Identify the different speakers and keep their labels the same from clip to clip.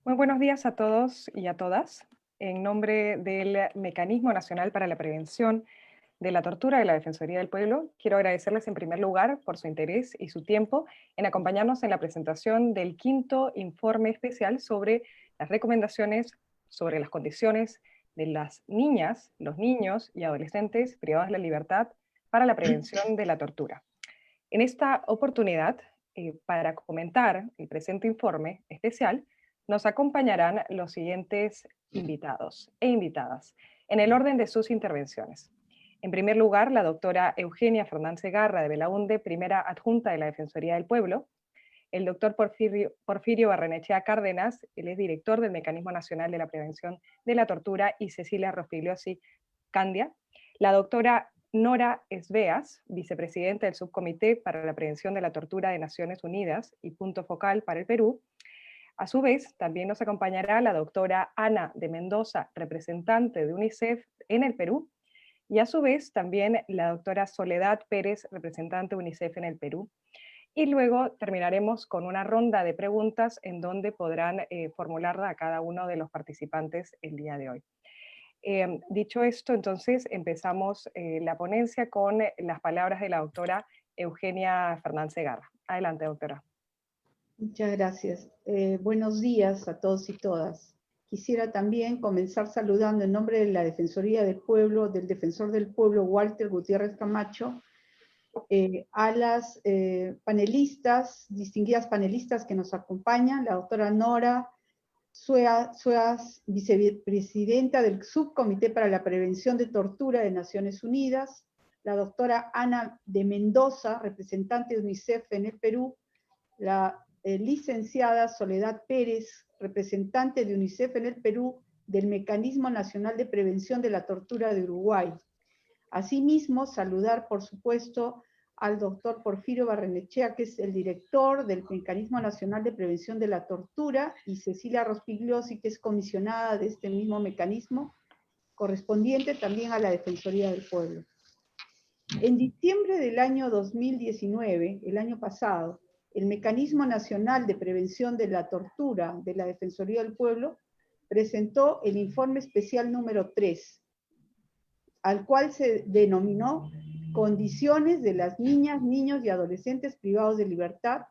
Speaker 1: Muy buenos días a todos y a todas. En nombre del Mecanismo Nacional para la Prevención de la Tortura de la Defensoría del Pueblo, quiero agradecerles en primer lugar por su interés y su tiempo en acompañarnos en la presentación del quinto informe especial sobre las recomendaciones sobre las condiciones de las niñas, los niños y adolescentes privados de la libertad para la prevención de la tortura. En esta oportunidad, para comentar el presente informe especial, nos acompañarán los siguientes invitados e invitadas, en el orden de sus intervenciones. En primer lugar, la doctora Eugenia Fernández Segarra, de Belaunde, primera adjunta de la Defensoría del Pueblo; el doctor Porfirio Barrenechea Cárdenas, él es director del Mecanismo Nacional de la Prevención de la Tortura; y Cecilia Rospigliosi Candia, la doctora Nora Esbeas, vicepresidenta del Subcomité para la Prevención de la Tortura de Naciones Unidas y punto focal para el Perú. A su vez, también nos acompañará la doctora Ana de Mendoza, representante de UNICEF en el Perú, y a su vez también la doctora Soledad Pérez, representante de UNICEF en el Perú. Y luego terminaremos con una ronda de preguntas en donde podrán formularla a cada uno de los participantes el día de hoy. Dicho esto, entonces empezamos la ponencia con las palabras de la doctora Eugenia Fernández Segarra. Adelante, doctora.
Speaker 2: Muchas gracias. Buenos días a todos y todas. Quisiera también comenzar saludando en nombre de la Defensoría del Pueblo, del Defensor del Pueblo, Walter Gutiérrez Camacho, a las panelistas, distinguidas panelistas que nos acompañan, la doctora Nora Sueas, vicepresidenta del Subcomité para la Prevención de Tortura de Naciones Unidas, la doctora Ana de Mendoza, representante de UNICEF en el Perú, la licenciada Soledad Pérez, representante de UNICEF en el Perú, del Mecanismo Nacional de Prevención de la Tortura de Uruguay. Asimismo, saludar, por supuesto, al doctor Porfirio Barrenechea, que es el director del Mecanismo Nacional de Prevención de la Tortura, y Cecilia Rospigliosi, que es comisionada de este mismo mecanismo, correspondiente también a la Defensoría del Pueblo. En diciembre del año 2019, el año pasado, el Mecanismo Nacional de Prevención de la Tortura de la Defensoría del Pueblo presentó el informe especial número 3, al cual se denominó Condiciones de las niñas, niños y adolescentes privados de libertad,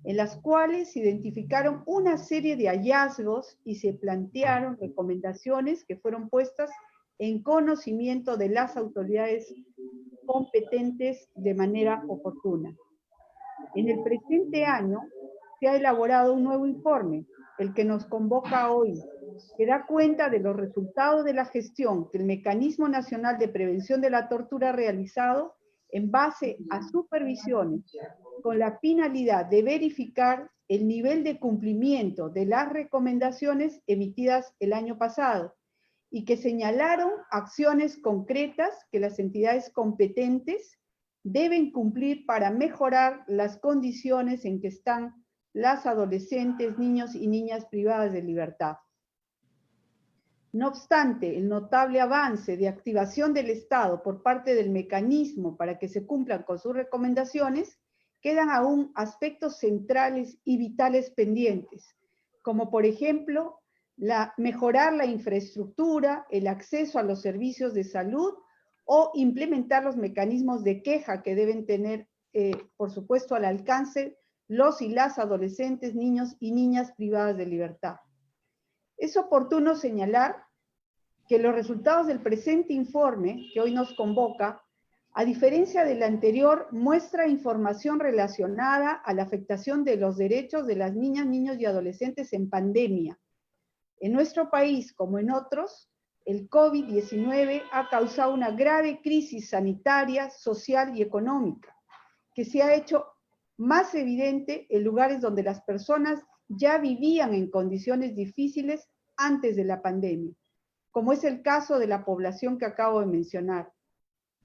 Speaker 2: en las cuales se identificaron una serie de hallazgos y se plantearon recomendaciones que fueron puestas en conocimiento de las autoridades competentes de manera oportuna. En el presente año se ha elaborado un nuevo informe, el que nos convoca hoy, que da cuenta de los resultados de la gestión que el Mecanismo Nacional de Prevención de la Tortura ha realizado en base a supervisiones, con la finalidad de verificar el nivel de cumplimiento de las recomendaciones emitidas el año pasado, y que señalaron acciones concretas que las entidades competentes deben cumplir para mejorar las condiciones en que están las adolescentes, niños y niñas privadas de libertad. No obstante, el notable avance de activación del Estado por parte del mecanismo para que se cumplan con sus recomendaciones, quedan aún aspectos centrales y vitales pendientes, como por ejemplo, mejorar la infraestructura, el acceso a los servicios de salud o implementar los mecanismos de queja que deben tener, por supuesto, al alcance los y las adolescentes, niños y niñas privadas de libertad. Es oportuno señalar que los resultados del presente informe, que hoy nos convoca, a diferencia del anterior, muestra información relacionada a la afectación de los derechos de las niñas, niños y adolescentes en pandemia. En nuestro país, como en otros, el COVID-19 ha causado una grave crisis sanitaria, social y económica, que se ha hecho más evidente en lugares donde las personas ya vivían en condiciones difíciles antes de la pandemia, como es el caso de la población que acabo de mencionar.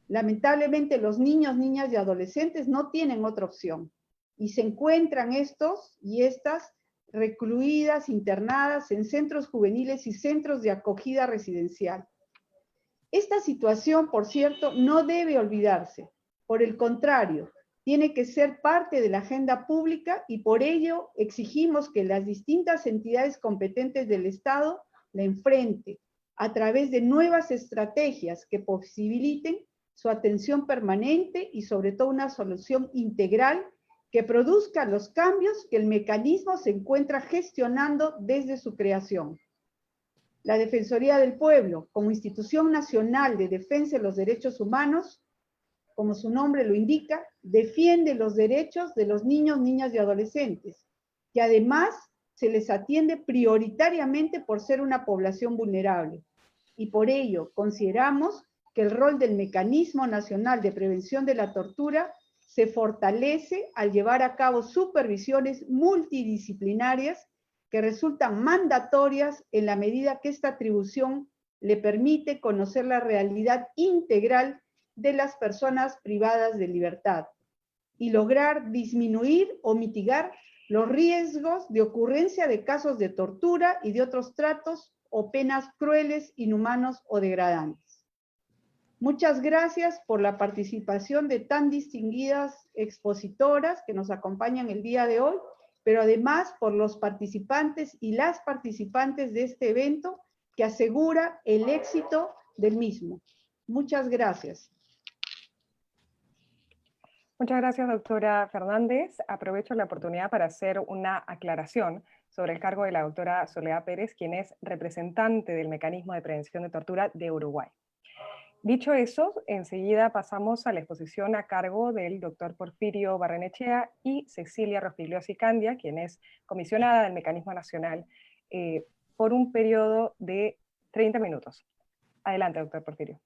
Speaker 2: Lamentablemente los niños, niñas y adolescentes no tienen otra opción y se encuentran estos y estas recluidas, internadas en centros juveniles y centros de acogida residencial. Esta situación, por cierto, no debe olvidarse. Por el contrario, tiene que ser parte de la agenda pública y por ello exigimos que las distintas entidades competentes del Estado la enfrenten a través de nuevas estrategias que posibiliten su atención permanente y sobre todo una solución integral que produzca los cambios que el mecanismo se encuentra gestionando desde su creación. La Defensoría del Pueblo, como institución nacional de defensa de los derechos humanos, como su nombre lo indica, defiende los derechos de los niños, niñas y adolescentes, que además se les atiende prioritariamente por ser una población vulnerable. Y por ello consideramos que el rol del Mecanismo Nacional de Prevención de la Tortura se fortalece al llevar a cabo supervisiones multidisciplinarias que resultan mandatorias en la medida que esta atribución le permite conocer la realidad integral de las personas privadas de libertad y lograr disminuir o mitigar los riesgos de ocurrencia de casos de tortura y de otros tratos o penas crueles, inhumanos o degradantes. Muchas gracias por la participación de tan distinguidas expositoras que nos acompañan el día de hoy, pero además por los participantes y las participantes de este evento que asegura el éxito del mismo. Muchas gracias.
Speaker 1: Muchas gracias, doctora Fernández. Aprovecho la oportunidad para hacer una aclaración sobre el cargo de la doctora Soledad Pérez, quien es representante del Mecanismo de Prevención de Tortura de Uruguay. Dicho eso, enseguida pasamos a la exposición a cargo del doctor Porfirio Barrenechea y Cecilia Rospigliosi Candia, quien es comisionada del Mecanismo Nacional, por un periodo de 30 minutos. Adelante, doctor Porfirio.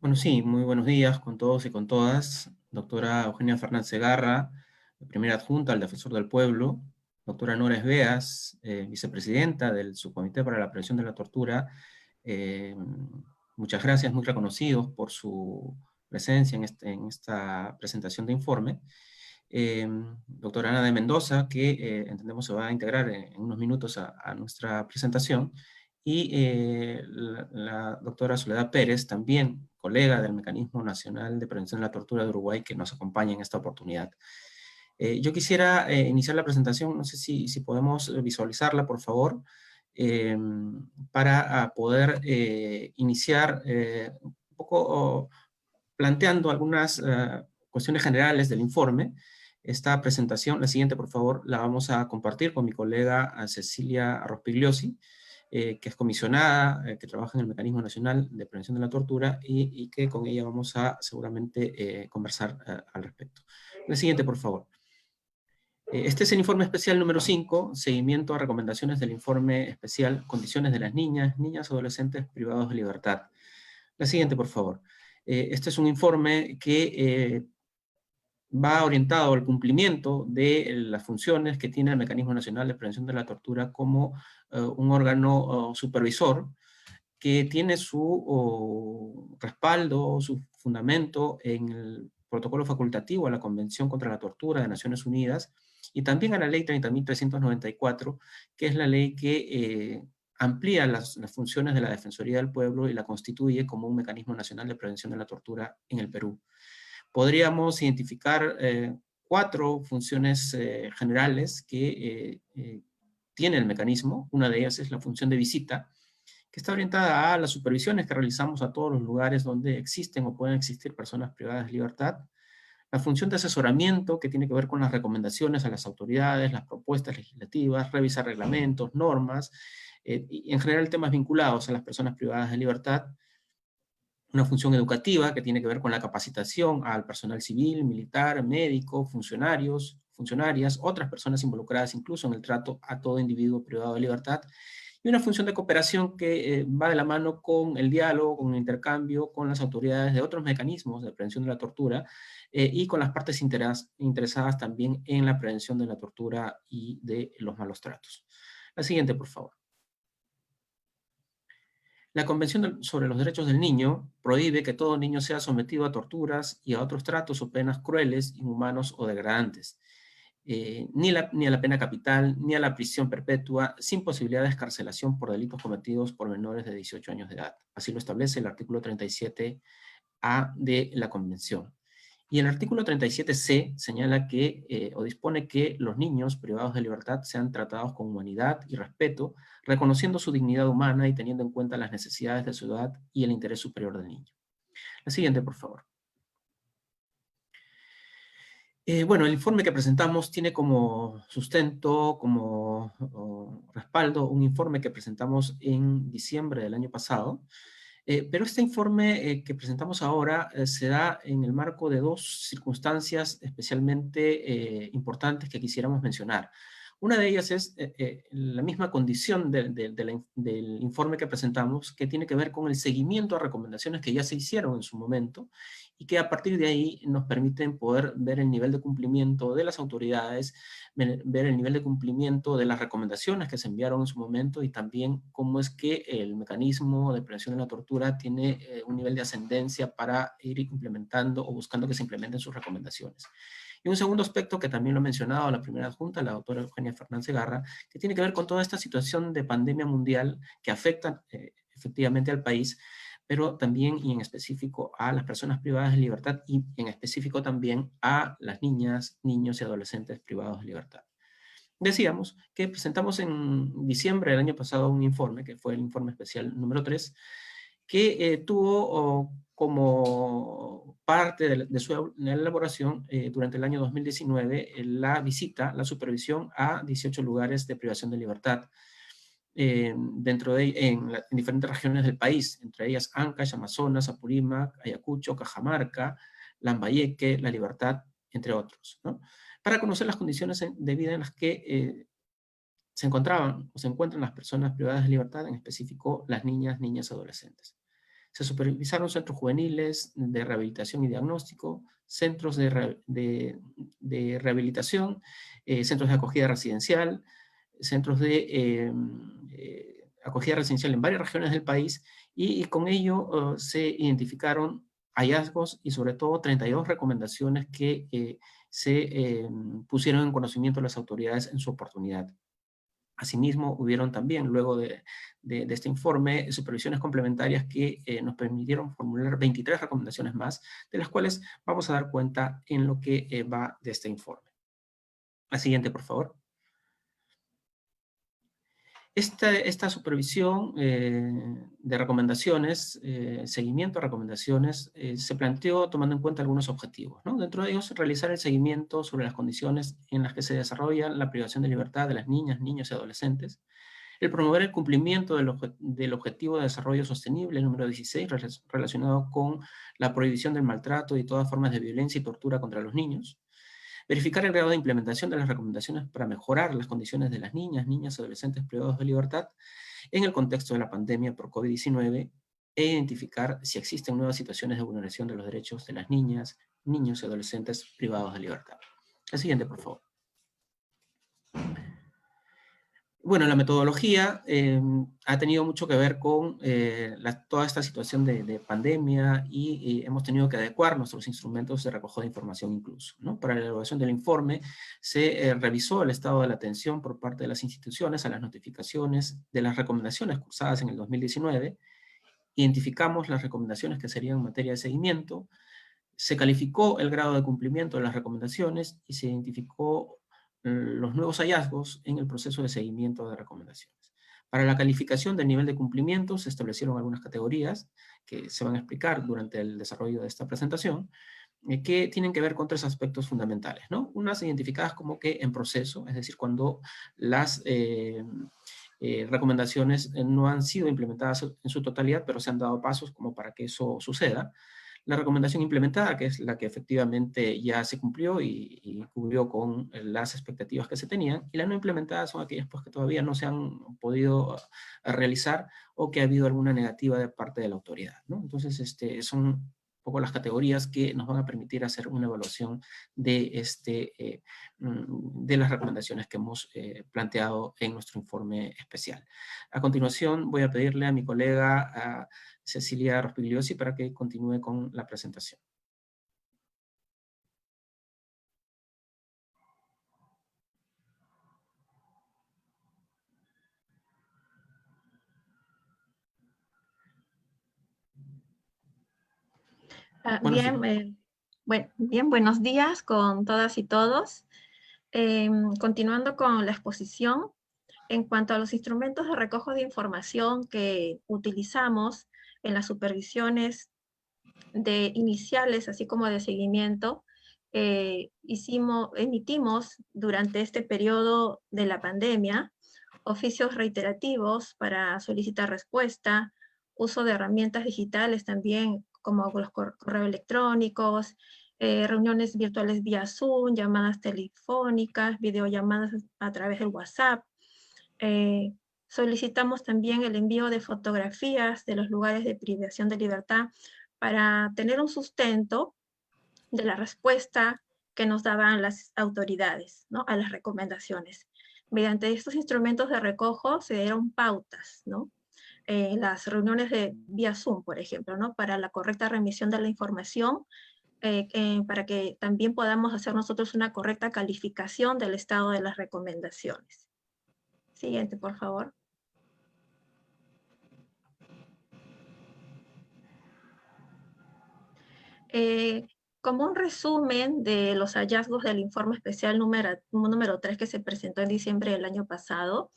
Speaker 3: Bueno, sí, muy buenos días con todos y con todas. Doctora Eugenia Fernández Segarra, primera adjunta al Defensor del Pueblo. Doctora Nora Esbeas, vicepresidenta del Subcomité para la Prevención de la Tortura. Muchas gracias, muy reconocidos por su presencia en esta presentación de informe. Doctora Ana de Mendoza, que entendemos se va a integrar en unos minutos a nuestra presentación. Y la doctora Soledad Pérez, también colega del Mecanismo Nacional de Prevención de la Tortura de Uruguay, que nos acompaña en esta oportunidad. Yo quisiera iniciar la presentación, no sé si podemos visualizarla, por favor, para poder iniciar un poco planteando algunas cuestiones generales del informe. Esta presentación, la siguiente, por favor, la vamos a compartir con mi colega Cecilia Rospigliosi, que es comisionada, que trabaja en el Mecanismo Nacional de Prevención de la Tortura y que con ella vamos a seguramente conversar al respecto. La siguiente, por favor. Este es el informe especial número 5, seguimiento a recomendaciones del informe especial Condiciones de las niñas, adolescentes privados de libertad. La siguiente, por favor. Este es un informe que va orientado al cumplimiento de las funciones que tiene el Mecanismo Nacional de Prevención de la Tortura como un órgano supervisor que tiene su respaldo, su fundamento en el protocolo facultativo a la Convención contra la Tortura de Naciones Unidas, y también a la Ley 30.394, que es la ley que amplía las funciones de la Defensoría del Pueblo y la constituye como un mecanismo nacional de prevención de la tortura en el Perú. Podríamos identificar 4 funciones generales que tiene el mecanismo. Una de ellas es la función de visita, que está orientada a las supervisiones que realizamos a todos los lugares donde existen o pueden existir personas privadas de libertad. La función de asesoramiento, que tiene que ver con las recomendaciones a las autoridades, las propuestas legislativas, revisar reglamentos, normas, y en general temas vinculados a las personas privadas de libertad. Una función educativa, que tiene que ver con la capacitación al personal civil, militar, médico, funcionarios, funcionarias, otras personas involucradas incluso en el trato a todo individuo privado de libertad. Y una función de cooperación que va de la mano con el diálogo, con el intercambio, con las autoridades de otros mecanismos de prevención de la tortura y con las partes interesadas también en la prevención de la tortura y de los malos tratos. La siguiente, por favor. La Convención sobre los Derechos del Niño prohíbe que todo niño sea sometido a torturas y a otros tratos o penas crueles, inhumanos o degradantes. Ni a la pena capital, ni a la prisión perpetua, sin posibilidad de excarcelación por delitos cometidos por menores de 18 años de edad. Así lo establece el artículo 37A de la Convención. Y el artículo 37C señala que, o dispone que los niños privados de libertad sean tratados con humanidad y respeto, reconociendo su dignidad humana y teniendo en cuenta las necesidades de su edad y el interés superior del niño. La siguiente, por favor. Bueno, el informe que presentamos tiene como sustento, como respaldo, un informe que presentamos en diciembre del año pasado, pero este informe que presentamos ahora se da en el marco de 2 circunstancias especialmente importantes que quisiéramos mencionar. Una de ellas es la misma condición del informe que presentamos, que tiene que ver con el seguimiento a recomendaciones que ya se hicieron en su momento y que a partir de ahí nos permiten poder ver el nivel de cumplimiento de las autoridades, ver el nivel de cumplimiento de las recomendaciones que se enviaron en su momento y también cómo es que el mecanismo de prevención de la tortura tiene un nivel de ascendencia para ir implementando o buscando que se implementen sus recomendaciones. Y un segundo aspecto que también lo ha mencionado la primera adjunta, la doctora Eugenia Fernández Segarra, que tiene que ver con toda esta situación de pandemia mundial que afecta efectivamente al país, pero también y en específico a las personas privadas de libertad y en específico también a las niñas, niños y adolescentes privados de libertad. Decíamos que presentamos en diciembre del año pasado un informe, que fue el informe especial número 3, que tuvo como parte de su elaboración durante el año 2019 la visita, la supervisión a 18 lugares de privación de libertad en diferentes regiones del país, entre ellas Ancash, Amazonas, Apurímac, Ayacucho, Cajamarca, Lambayeque, La Libertad, entre otros, ¿no? Para conocer las condiciones de vida en las que se encontraban o se encuentran las personas privadas de libertad, en específico las niñas, niñas y adolescentes. Se supervisaron centros juveniles de rehabilitación y diagnóstico, centros de rehabilitación, centros de acogida residencial, centros de acogida residencial en varias regiones del país, y con ello se identificaron hallazgos y sobre todo 32 recomendaciones que se pusieron en conocimiento de las autoridades en su oportunidad. Asimismo, hubieron también, luego de este informe, supervisiones complementarias que nos permitieron formular 23 recomendaciones más, de las cuales vamos a dar cuenta en lo que va de este informe. La siguiente, por favor. Esta supervisión de recomendaciones, seguimiento a recomendaciones, se planteó tomando en cuenta algunos objetivos, ¿no? Dentro de ellos, realizar el seguimiento sobre las condiciones en las que se desarrolla la privación de libertad de las niñas, niños y adolescentes, el promover el cumplimiento del Objetivo de Desarrollo Sostenible número 16, relacionado con la prohibición del maltrato y todas formas de violencia y tortura contra los niños, verificar el grado de implementación de las recomendaciones para mejorar las condiciones de las niñas, niñas y adolescentes privados de libertad en el contexto de la pandemia por COVID-19 e identificar si existen nuevas situaciones de vulneración de los derechos de las niñas, niños y adolescentes privados de libertad. La siguiente, por favor. Bueno, la metodología ha tenido mucho que ver con toda esta situación de pandemia y hemos tenido que adecuar nuestros instrumentos de recojo de información incluso, ¿no? Para la elaboración del informe se revisó el estado de la atención por parte de las instituciones a las notificaciones de las recomendaciones cursadas en el 2019, identificamos las recomendaciones que serían materia de seguimiento, se calificó el grado de cumplimiento de las recomendaciones y se identificó los nuevos hallazgos en el proceso de seguimiento de recomendaciones. Para la calificación del nivel de cumplimiento se establecieron algunas categorías que se van a explicar durante el desarrollo de esta presentación, que tienen que ver con tres aspectos fundamentales, ¿no? Unas identificadas como que en proceso, es decir, cuando las recomendaciones no han sido implementadas en su totalidad, pero se han dado pasos como para que eso suceda. La recomendación implementada, que es la que efectivamente ya se cumplió y cubrió con las expectativas que se tenían, y la no implementada son aquellas pues, que todavía no se han podido realizar o que ha habido alguna negativa de parte de la autoridad, ¿no? Entonces, son un poco las categorías que nos van a permitir hacer una evaluación de, de las recomendaciones que hemos planteado en nuestro informe especial. A continuación voy a pedirle a mi colega Cecilia Rospigliosi para que continúe con la presentación. Buenos días.
Speaker 4: Buenos días con todas y todos. Continuando con la exposición, en cuanto a los instrumentos de recojo de información que utilizamos en las supervisiones de iniciales, así como de seguimiento, emitimos durante este periodo de la pandemia oficios reiterativos para solicitar respuesta, uso de herramientas digitales también, como los correos electrónicos, reuniones virtuales vía Zoom, llamadas telefónicas, videollamadas a través del WhatsApp. Solicitamos también el envío de fotografías de los lugares de privación de libertad para tener un sustento de la respuesta que nos daban las autoridades, ¿no?, a las recomendaciones. Mediante estos instrumentos de recojo se dieron pautas, ¿no? Las reuniones de vía Zoom, por ejemplo, ¿no?, para la correcta remisión de la información, para que también podamos hacer nosotros una correcta calificación del estado de las recomendaciones. Siguiente, por favor. Como un resumen de los hallazgos del informe especial número 3 que se presentó en diciembre del año pasado,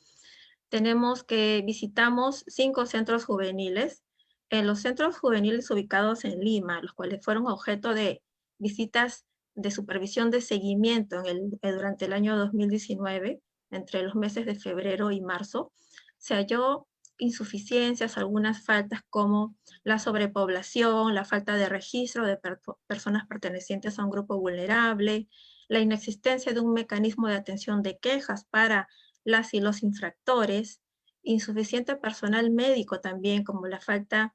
Speaker 4: tenemos que visitamos 5 centros juveniles. En los centros juveniles ubicados en Lima, los cuales fueron objeto de visitas de supervisión de seguimiento durante el año 2019, entre los meses de febrero y marzo, se halló insuficiencias, algunas faltas como la sobrepoblación, la falta de registro de personas pertenecientes a un grupo vulnerable, la inexistencia de un mecanismo de atención de quejas para las y los infractores, insuficiente personal médico también, como la falta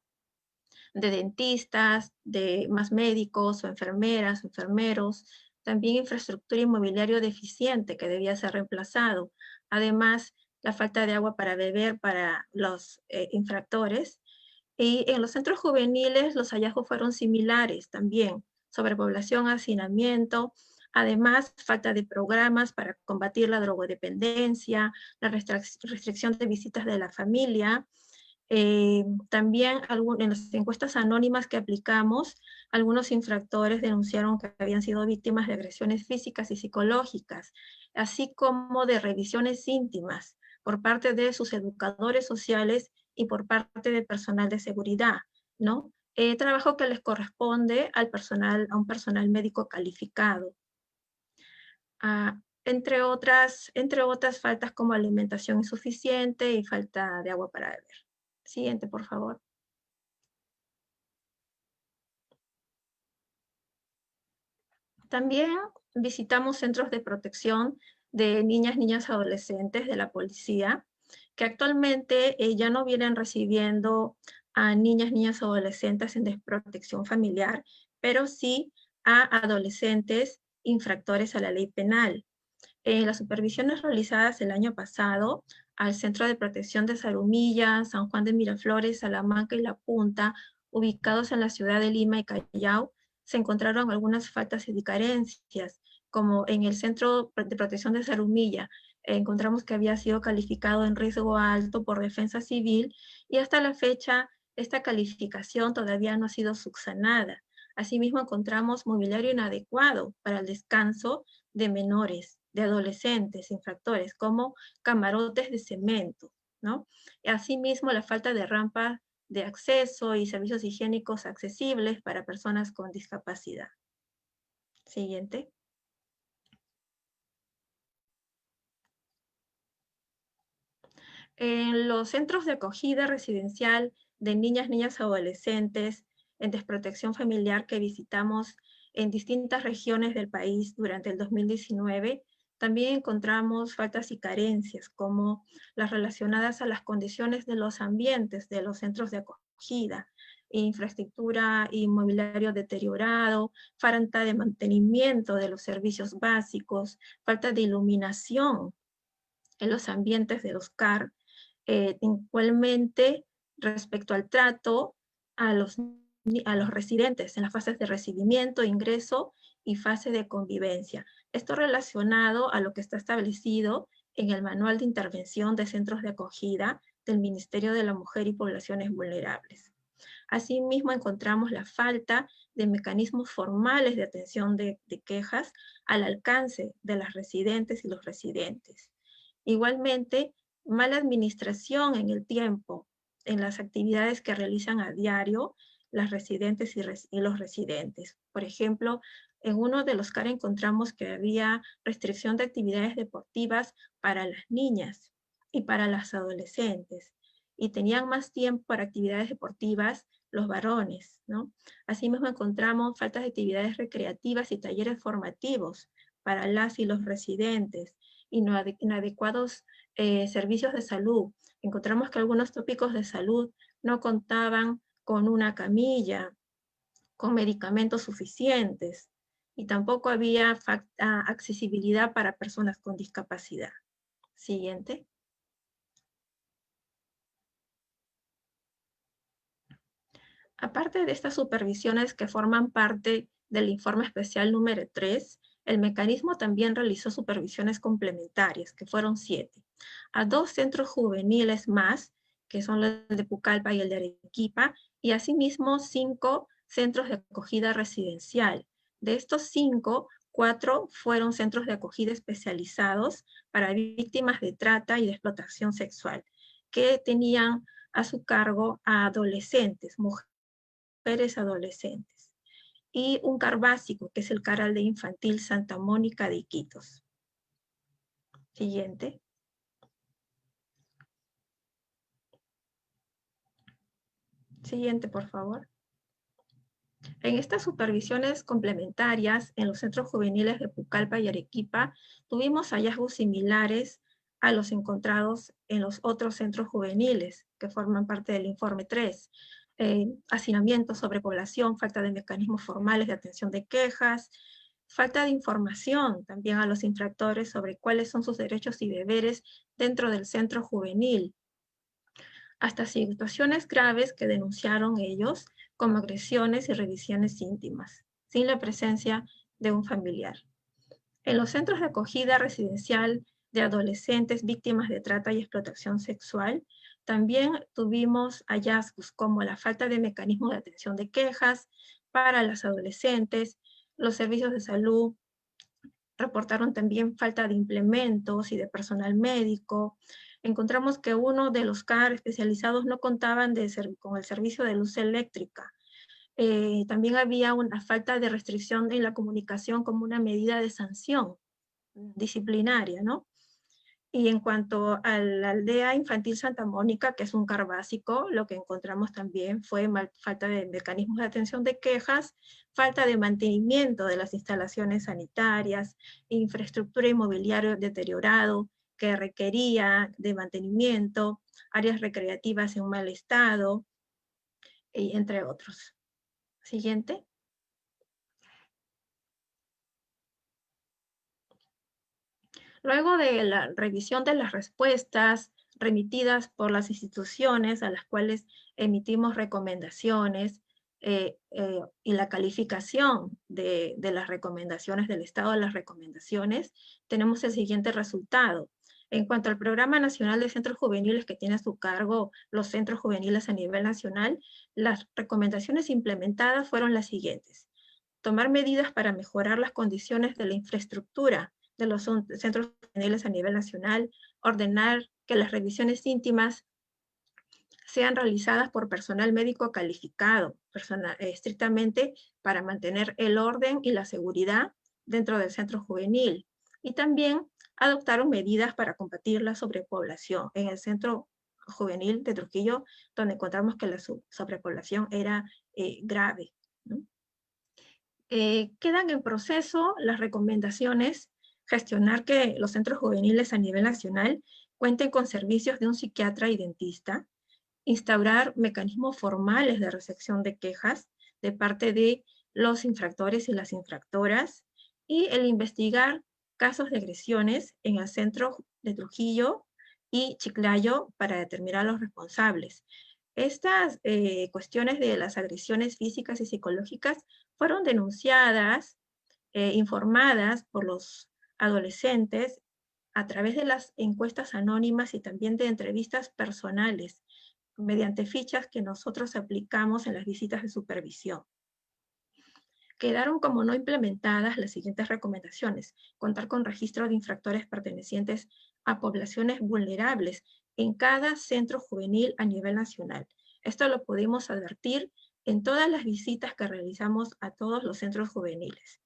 Speaker 4: de dentistas, de más médicos o enfermeras, enfermeros, también infraestructura inmobiliaria deficiente que debía ser reemplazado. Además, la falta de agua para beber para los infractores. Y en los centros juveniles los hallazgos fueron similares también, sobrepoblación, hacinamiento, además falta de programas para combatir la drogodependencia, la restricción de visitas de la familia. También en las encuestas anónimas que aplicamos, algunos infractores denunciaron que habían sido víctimas de agresiones físicas y psicológicas, así como de revisiones íntimas por parte de sus educadores sociales y por parte del personal de seguridad, ¿no? Trabajo que les corresponde a un personal médico calificado. Entre otras faltas como alimentación insuficiente y falta de agua para beber. Siguiente, por favor. También visitamos centros de protección de niñas y adolescentes de la policía, que actualmente ya no vienen recibiendo a niñas y adolescentes en desprotección familiar, pero sí a adolescentes infractores a la ley penal. Las supervisiones realizadas el año pasado al Centro de Protección de Zarumilla, San Juan de Miraflores, Salamanca y La Punta, ubicados en la ciudad de Lima y Callao, se encontraron algunas faltas y carencias, como en el Centro de Protección de Zarumilla, encontramos que había sido calificado en riesgo alto por Defensa Civil y hasta la fecha esta calificación todavía no ha sido subsanada. Asimismo encontramos mobiliario inadecuado para el descanso de menores, de adolescentes, infractores, como camarotes de cemento, ¿no? Asimismo, la falta de rampas de acceso y servicios higiénicos accesibles para personas con discapacidad. Siguiente. En los centros de acogida residencial de niñas, niñas, adolescentes en desprotección familiar que visitamos en distintas regiones del país durante el 2019, también encontramos faltas y carencias, como las relacionadas a las condiciones de los ambientes de los centros de acogida, infraestructura y mobiliario deteriorado, falta de mantenimiento de los servicios básicos, falta de iluminación en los ambientes de los CAR, igualmente respecto al trato a los residentes en las fases de recibimiento, ingreso y fase de convivencia. Esto relacionado a lo que está establecido en el Manual de Intervención de Centros de Acogida del Ministerio de la Mujer y Poblaciones Vulnerables. Asimismo, encontramos la falta de mecanismos formales de atención de quejas al alcance de las residentes y los residentes. Igualmente, mala administración en el tiempo, en las actividades que realizan a diario las residentes y los residentes. Por ejemplo, en uno de los CAR encontramos que había restricción de actividades deportivas para las niñas y para las adolescentes, y tenían más tiempo para actividades deportivas los varones, ¿no? Asimismo encontramos faltas de actividades recreativas y talleres formativos para las y los residentes, inadecuados servicios de salud. Encontramos que algunos tópicos de salud no contaban con una camilla, con medicamentos suficientes, y tampoco había accesibilidad para personas con discapacidad. Siguiente. Aparte de estas supervisiones que forman parte del informe especial número 3, el mecanismo también realizó supervisiones complementarias, que fueron 7, a 2 centros juveniles más, que son los de Pucallpa y el de Arequipa, y asimismo 5 centros de acogida residencial. De estos 5, 4 fueron centros de acogida especializados para víctimas de trata y de explotación sexual, que tenían a su cargo a adolescentes, mujeres adolescentes, y un CAR básico, que es el CAR Aldea Infantil Santa Mónica de Iquitos. Siguiente. Siguiente, por favor. En estas supervisiones complementarias en los centros juveniles de Pucallpa y Arequipa, tuvimos hallazgos similares a los encontrados en los otros centros juveniles que forman parte del informe 3. Hacinamiento, sobrepoblación, falta de mecanismos formales de atención de quejas, falta de información también a los infractores sobre cuáles son sus derechos y deberes dentro del centro juvenil, hasta situaciones graves que denunciaron ellos, como agresiones y revisiones íntimas, sin la presencia de un familiar. En los centros de acogida residencial de adolescentes víctimas de trata y explotación sexual, también tuvimos hallazgos como la falta de mecanismos de atención de quejas para las adolescentes. Los servicios de salud reportaron también falta de implementos y de personal médico. Encontramos que uno de los CAR especializados no contaban con el servicio de luz eléctrica. También había una falta de restricción en la comunicación como una medida de sanción disciplinaria, ¿no? Y en cuanto a la Aldea Infantil Santa Mónica, que es un CAR básico, lo que encontramos también fue falta de mecanismos de atención de quejas, falta de mantenimiento de las instalaciones sanitarias, infraestructura inmobiliaria deteriorado que requería de mantenimiento, áreas recreativas en mal estado, entre otros. Siguiente. Luego de la revisión de las respuestas remitidas por las instituciones a las cuales emitimos recomendaciones y la calificación de las recomendaciones, del estado de las recomendaciones, tenemos el siguiente resultado. En cuanto al Programa Nacional de Centros Juveniles que tiene a su cargo los centros juveniles a nivel nacional, las recomendaciones implementadas fueron las siguientes. Tomar medidas para mejorar las condiciones de la infraestructura de los centros juveniles a nivel nacional, ordenar que las revisiones íntimas sean realizadas por personal médico calificado, estrictamente para mantener el orden y la seguridad dentro del centro juvenil. Y también adoptaron medidas para combatir la sobrepoblación en el centro juvenil de Trujillo, donde encontramos que la sobrepoblación era grave, ¿no? Quedan en proceso las recomendaciones, gestionar que los centros juveniles a nivel nacional cuenten con servicios de un psiquiatra y dentista, instaurar mecanismos formales de recepción de quejas de parte de los infractores y las infractoras, y el investigar casos de agresiones en el centro de Trujillo y Chiclayo para determinar los responsables. Estas cuestiones de las agresiones físicas y psicológicas fueron denunciadas, informadas por los adolescentes a través de las encuestas anónimas y también de entrevistas personales, mediante fichas que nosotros aplicamos en las visitas de supervisión. Quedaron como no implementadas las siguientes recomendaciones: contar con registro de infractores pertenecientes a poblaciones vulnerables en cada centro juvenil a nivel nacional. Esto lo pudimos advertir en todas las visitas que realizamos a todos los centros juveniles.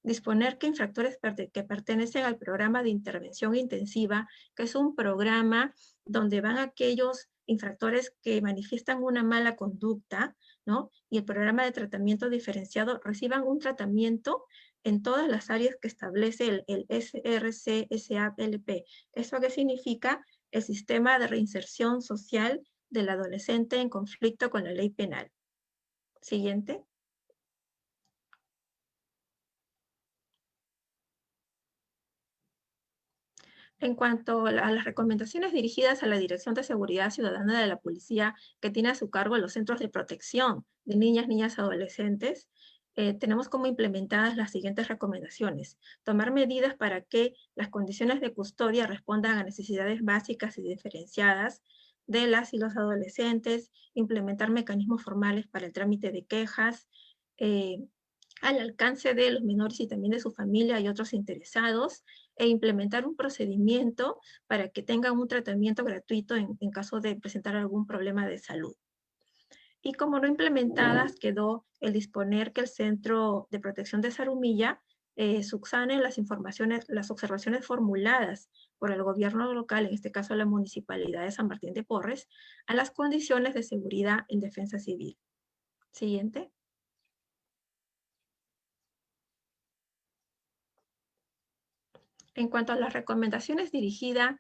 Speaker 4: Disponer que infractores que pertenecen al programa de intervención intensiva, que es un programa donde van aquellos infractores que manifiestan una mala conducta, ¿no? Y el programa de tratamiento diferenciado reciban un tratamiento en todas las áreas que establece el SRC-SAPLP. ¿Eso qué significa? El sistema de reinserción social del adolescente en conflicto con la ley penal. Siguiente. En cuanto a las recomendaciones dirigidas a la Dirección de Seguridad Ciudadana de la Policía, que tiene a su cargo los centros de protección de niñas y adolescentes, tenemos como implementadas las siguientes recomendaciones: tomar medidas para que las condiciones de custodia respondan a necesidades básicas y diferenciadas de las y los adolescentes, implementar mecanismos formales para el trámite de quejas, al alcance de los menores y también de su familia y otros interesados, e implementar un procedimiento para que tengan un tratamiento gratuito en caso de presentar algún problema de salud. Y como no implementadas, quedó el disponer que el Centro de Protección de Zarumilla subsane las observaciones formuladas por el gobierno local, en este caso la Municipalidad de San Martín de Porres, a las condiciones de seguridad en defensa civil. Siguiente. En cuanto a las recomendaciones dirigidas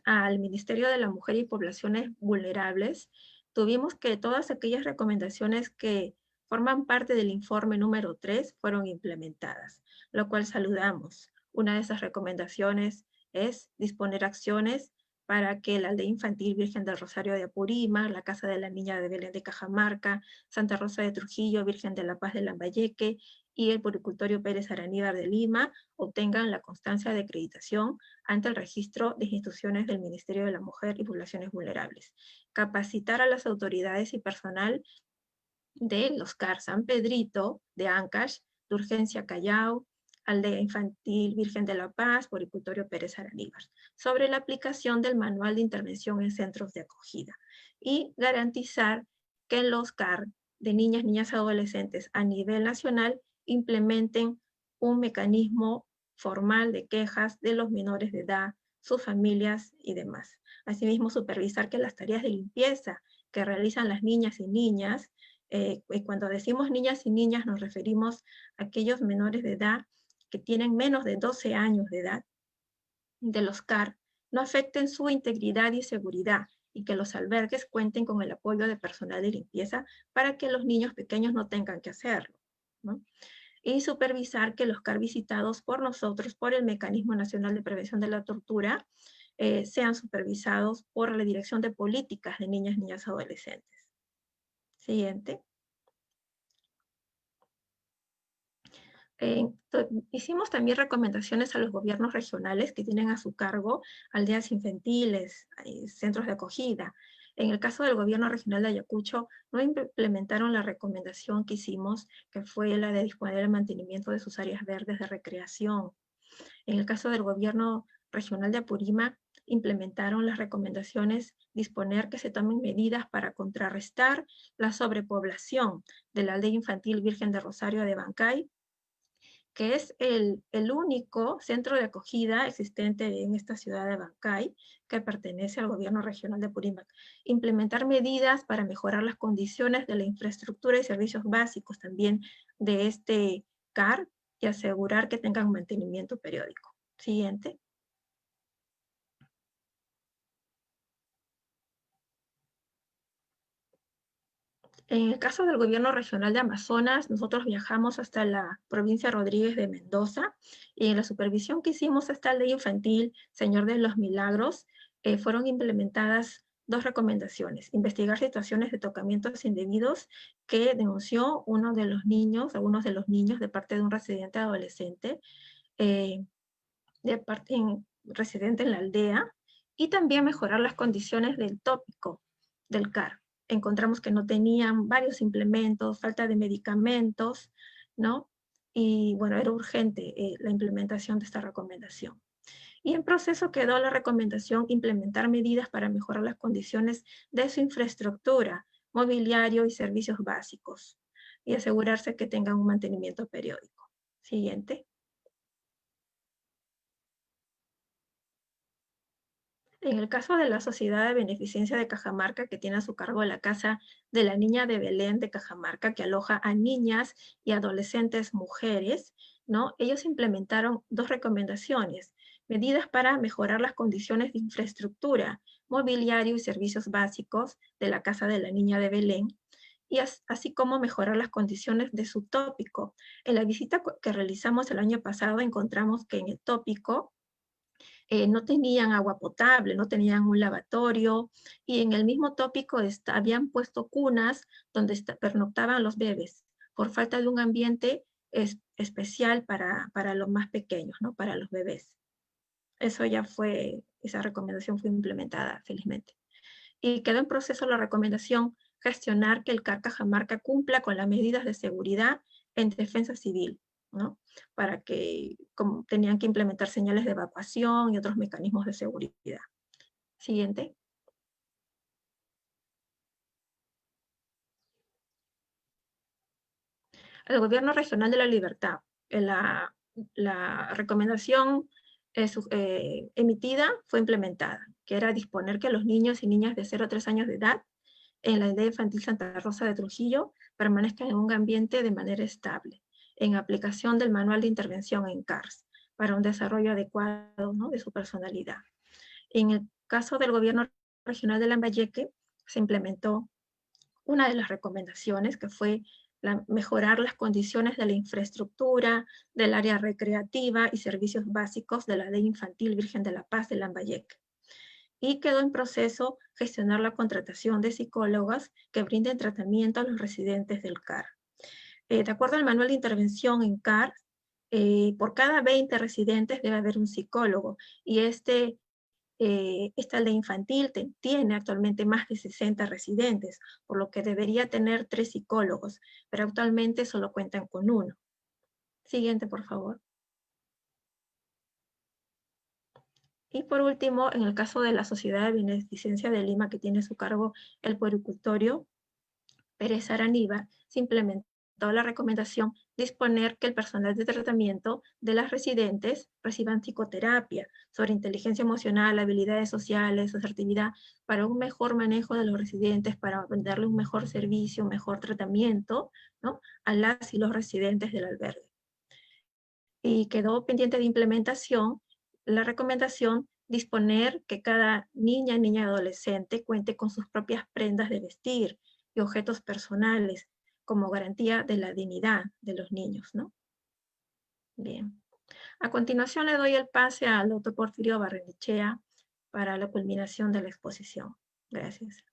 Speaker 4: al Ministerio de la Mujer y Poblaciones Vulnerables, tuvimos que todas aquellas recomendaciones que forman parte del informe número 3 fueron implementadas, lo cual saludamos. Una de esas recomendaciones es disponer acciones para que la Aldea Infantil Virgen del Rosario de Apurímac, la Casa de la Niña de Belén de Cajamarca, Santa Rosa de Trujillo, Virgen de la Paz de Lambayeque y el Puricultorio Pérez Araníbar de Lima obtengan la constancia de acreditación ante el registro de instituciones del Ministerio de la Mujer y Poblaciones Vulnerables. Capacitar a las autoridades y personal de los CAR San Pedrito, de Ancash, de Urgencia Callao, Aldea Infantil Virgen de la Paz, Puricultorio Pérez Araníbar, sobre la aplicación del Manual de Intervención en Centros de Acogida, y garantizar que los CAR de niñas y adolescentes a nivel nacional implementen un mecanismo formal de quejas de los menores de edad, sus familias y demás. Asimismo, supervisar que las tareas de limpieza que realizan las niñas y niñas, cuando decimos niñas y niñas nos referimos a aquellos menores de edad que tienen menos de 12 años de edad, de los CAR, no afecten su integridad y seguridad, y que los albergues cuenten con el apoyo de personal de limpieza para que los niños pequeños no tengan que hacerlo, ¿no? y supervisar que los CAR visitados por nosotros, por el Mecanismo Nacional de Prevención de la Tortura, sean supervisados por la Dirección de Políticas de Niñas, Niñas y Adolescentes. Siguiente. Hicimos también recomendaciones a los gobiernos regionales que tienen a su cargo aldeas infantiles, centros de acogida. En el caso del gobierno regional de Ayacucho, no implementaron la recomendación que hicimos, que fue la de disponer el mantenimiento de sus áreas verdes de recreación. En el caso del gobierno regional de Apurímac, implementaron las recomendaciones, disponer que se tomen medidas para contrarrestar la sobrepoblación de la aldea infantil Virgen de Rosario de Bancay, que es el único centro de acogida existente en esta ciudad de Bancay, que pertenece al gobierno regional de Apurímac. Implementar medidas para mejorar las condiciones de la infraestructura y servicios básicos también de este CAR y asegurar que tengan mantenimiento periódico. Siguiente. En el caso del gobierno regional de Amazonas, nosotros viajamos hasta la provincia Rodríguez de Mendoza, y en la supervisión que hicimos a esta aldea infantil, Señor de los Milagros, fueron implementadas 2 recomendaciones: investigar situaciones de tocamientos indebidos que denunció algunos de los niños de parte de un residente adolescente, residente en la aldea, y también mejorar las condiciones del tópico del CAR. Encontramos que no tenían varios implementos, falta de medicamentos, ¿no? Y bueno, era urgente la implementación de esta recomendación. Y en proceso quedó la recomendación implementar medidas para mejorar las condiciones de su infraestructura, mobiliario y servicios básicos, y asegurarse que tengan un mantenimiento periódico. Siguiente. En el caso de la Sociedad de Beneficencia de Cajamarca, que tiene a su cargo la Casa de la Niña de Belén de Cajamarca, que aloja a niñas y adolescentes mujeres, ¿no? Ellos implementaron 2 recomendaciones: medidas para mejorar las condiciones de infraestructura, mobiliario y servicios básicos de la Casa de la Niña de Belén, y así como mejorar las condiciones de su tópico. En la visita que realizamos el año pasado, encontramos que en el tópico no tenían agua potable, no tenían un lavatorio, y en el mismo tópico habían puesto cunas donde pernoctaban los bebés, por falta de un ambiente especial para los más pequeños, ¿no? Para los bebés. Esa recomendación fue implementada, felizmente. Y quedó en proceso la recomendación: gestionar que el CAR Cajamarca cumpla con las medidas de seguridad en defensa civil, ¿no? Para que, como tenían que implementar señales de evacuación y otros mecanismos de seguridad. Siguiente. El Gobierno Regional de la Libertad. La recomendación emitida fue implementada, que era disponer que los niños y niñas de 0 a 3 años de edad en la aldea infantil Santa Rosa de Trujillo permanezcan en un ambiente de manera estable, en aplicación del manual de intervención en CARS, para un desarrollo adecuado, ¿no? de su personalidad. En el caso del gobierno regional de Lambayeque, se implementó una de las recomendaciones, que fue mejorar las condiciones de la infraestructura, del área recreativa y servicios básicos de la aldea infantil Virgen de la Paz de Lambayeque. Y quedó en proceso gestionar la contratación de psicólogas que brinden tratamiento a los residentes del CAR. De acuerdo al manual de intervención en CAR, por cada 20 residentes debe haber un psicólogo, y esta aldea infantil tiene actualmente más de 60 residentes, por lo que debería tener 3 psicólogos, pero actualmente solo cuentan con 1. Siguiente, por favor. Y por último, en el caso de la Sociedad de Beneficencia de Lima, que tiene a su cargo el puericultorio Pérez Araníbar, se implementó la recomendación: disponer que el personal de tratamiento de las residentes reciban psicoterapia sobre inteligencia emocional, habilidades sociales, asertividad, para un mejor manejo de los residentes, para darle un mejor servicio, un mejor tratamiento, ¿no? a las y los residentes del albergue. Y quedó pendiente de implementación la recomendación: disponer que cada niña y adolescente cuente con sus propias prendas de vestir y objetos personales, como garantía de la dignidad de los niños, ¿no? Bien. A continuación le doy el pase al doctor Porfirio Barrenechea para la culminación de la exposición. Gracias.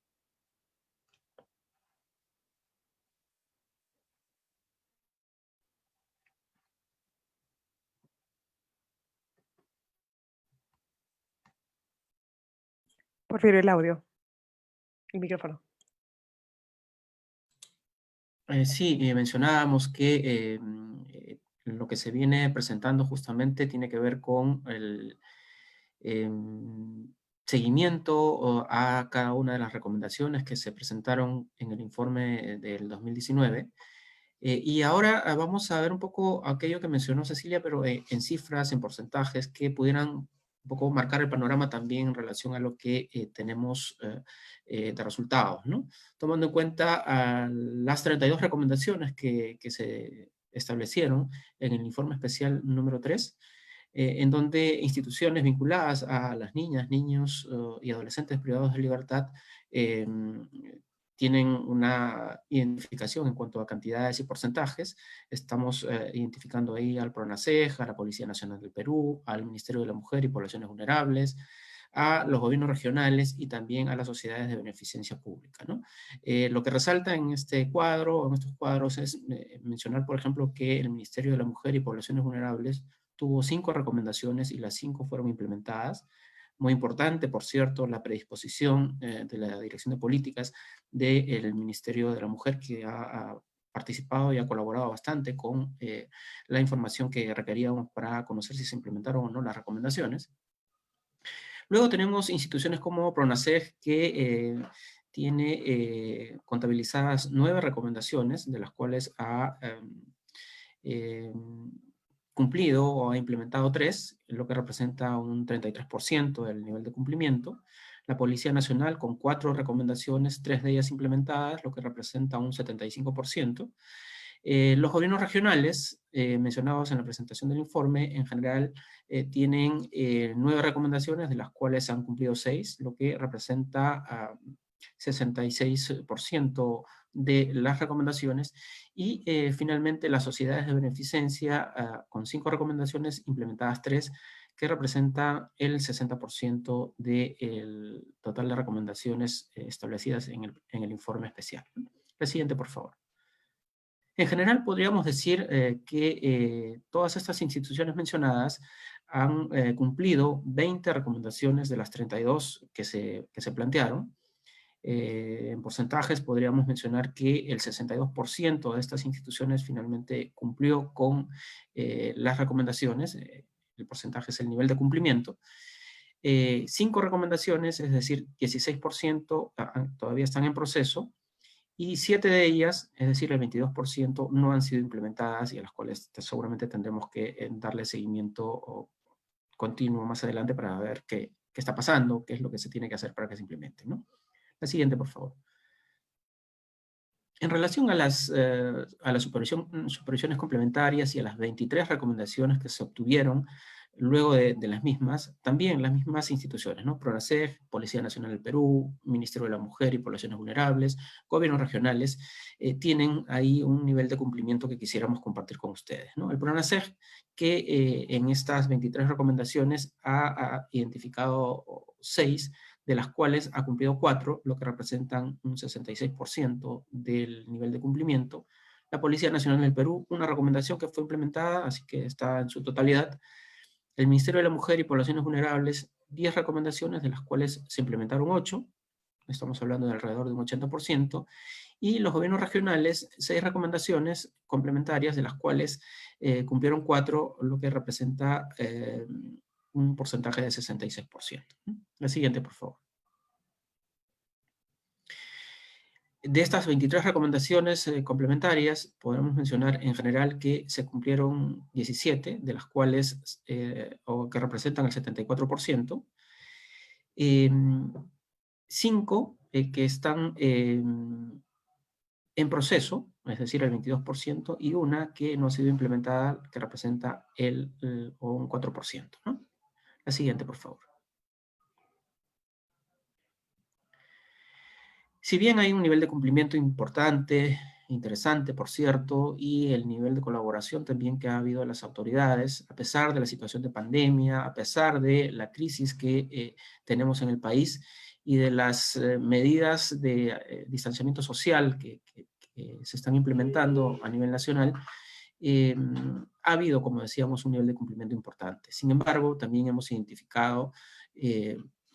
Speaker 1: Porfirio, el audio, el micrófono.
Speaker 3: Sí, mencionábamos que lo que se viene presentando justamente tiene que ver con el seguimiento a cada una de las recomendaciones que se presentaron en el informe del 2019. Y ahora vamos a ver un poco aquello que mencionó Cecilia, pero en cifras, en porcentajes, que pudieran un poco marcar el panorama también en relación a lo que tenemos de resultados, ¿no? Tomando en cuenta las 32 recomendaciones que se establecieron en el informe especial número 3, en donde instituciones vinculadas a las niñas, niños y adolescentes privados de libertad tienen una identificación en cuanto a cantidades y porcentajes. Estamos identificando ahí al PRONACEJ, a la Policía Nacional del Perú, al Ministerio de la Mujer y Poblaciones Vulnerables, a los gobiernos regionales y también a las sociedades de beneficencia pública, ¿no? Lo que resalta en este cuadro, en estos cuadros, es mencionar, por ejemplo, que el Ministerio de la Mujer y Poblaciones Vulnerables tuvo 5 recomendaciones y las 5 fueron implementadas. Muy importante, por cierto, la predisposición de la Dirección de Políticas del Ministerio de la Mujer, que ha participado y ha colaborado bastante con la información que requeríamos para conocer si se implementaron o no las recomendaciones. Luego tenemos instituciones como PRONACEJ, que tiene contabilizadas 9 recomendaciones, de las cuales ha cumplido o ha implementado 3, lo que representa un 33% del nivel de cumplimiento. La Policía Nacional con 4 recomendaciones, 3 de ellas implementadas, lo que representa un 75%. Los gobiernos regionales, mencionados en la presentación del informe, en general tienen 9 recomendaciones, de las cuales se han cumplido 6, lo que representa 66% de las recomendaciones. Y finalmente las sociedades de beneficencia, con 5 recomendaciones, implementadas 3, que representa el 60% del total de recomendaciones establecidas en el informe especial. La siguiente, por favor. En general, podríamos decir que todas estas instituciones mencionadas han cumplido 20 recomendaciones de las 32 que se plantearon. En porcentajes podríamos mencionar que el 62% de estas instituciones finalmente cumplió con las recomendaciones. El porcentaje es el nivel de cumplimiento. 5 recomendaciones, es decir, 16% todavía están en proceso, y 7 de ellas, es decir, el 22%, no han sido implementadas y a las cuales seguramente tendremos que darle seguimiento continuo más adelante para ver qué está pasando, qué es lo que se tiene que hacer para que se implemente, ¿no? La siguiente, por favor. En relación a las supervisiones complementarias y a las 23 recomendaciones que se obtuvieron luego de las mismas, también las mismas instituciones, ¿no? PRONACEJ, Policía Nacional del Perú, Ministerio de la Mujer y Poblaciones Vulnerables, gobiernos regionales, tienen ahí un nivel de cumplimiento que quisiéramos compartir con ustedes, ¿no? El PRONACEJ, que en estas 23 recomendaciones ha identificado 6, de las cuales ha cumplido 4, lo que representan un 66% del nivel de cumplimiento. La Policía Nacional del Perú, una recomendación que fue implementada, así que está en su totalidad. El Ministerio de la Mujer y Poblaciones Vulnerables, 10 recomendaciones, de las cuales se implementaron 8, estamos hablando de alrededor de un 80%, y los gobiernos regionales, 6 recomendaciones complementarias, de las cuales cumplieron 4, lo que representa un porcentaje de 66%. La siguiente, por favor. De estas 23 recomendaciones complementarias, podemos mencionar en general que se cumplieron 17, de las cuales, o que representan el 74%, 5 que están en proceso, es decir, el 22%, y una que no ha sido implementada, que representa un 4%, ¿no? La siguiente, por favor. Si bien hay un nivel de cumplimiento importante interesante, por cierto, y el nivel de colaboración también que ha habido de las autoridades, a pesar de la situación de pandemia, a pesar de la crisis que tenemos en el país y de las medidas de distanciamiento social que se están implementando a nivel nacional. Ha habido, como decíamos, un nivel de cumplimiento importante. Sin embargo, también hemos identificado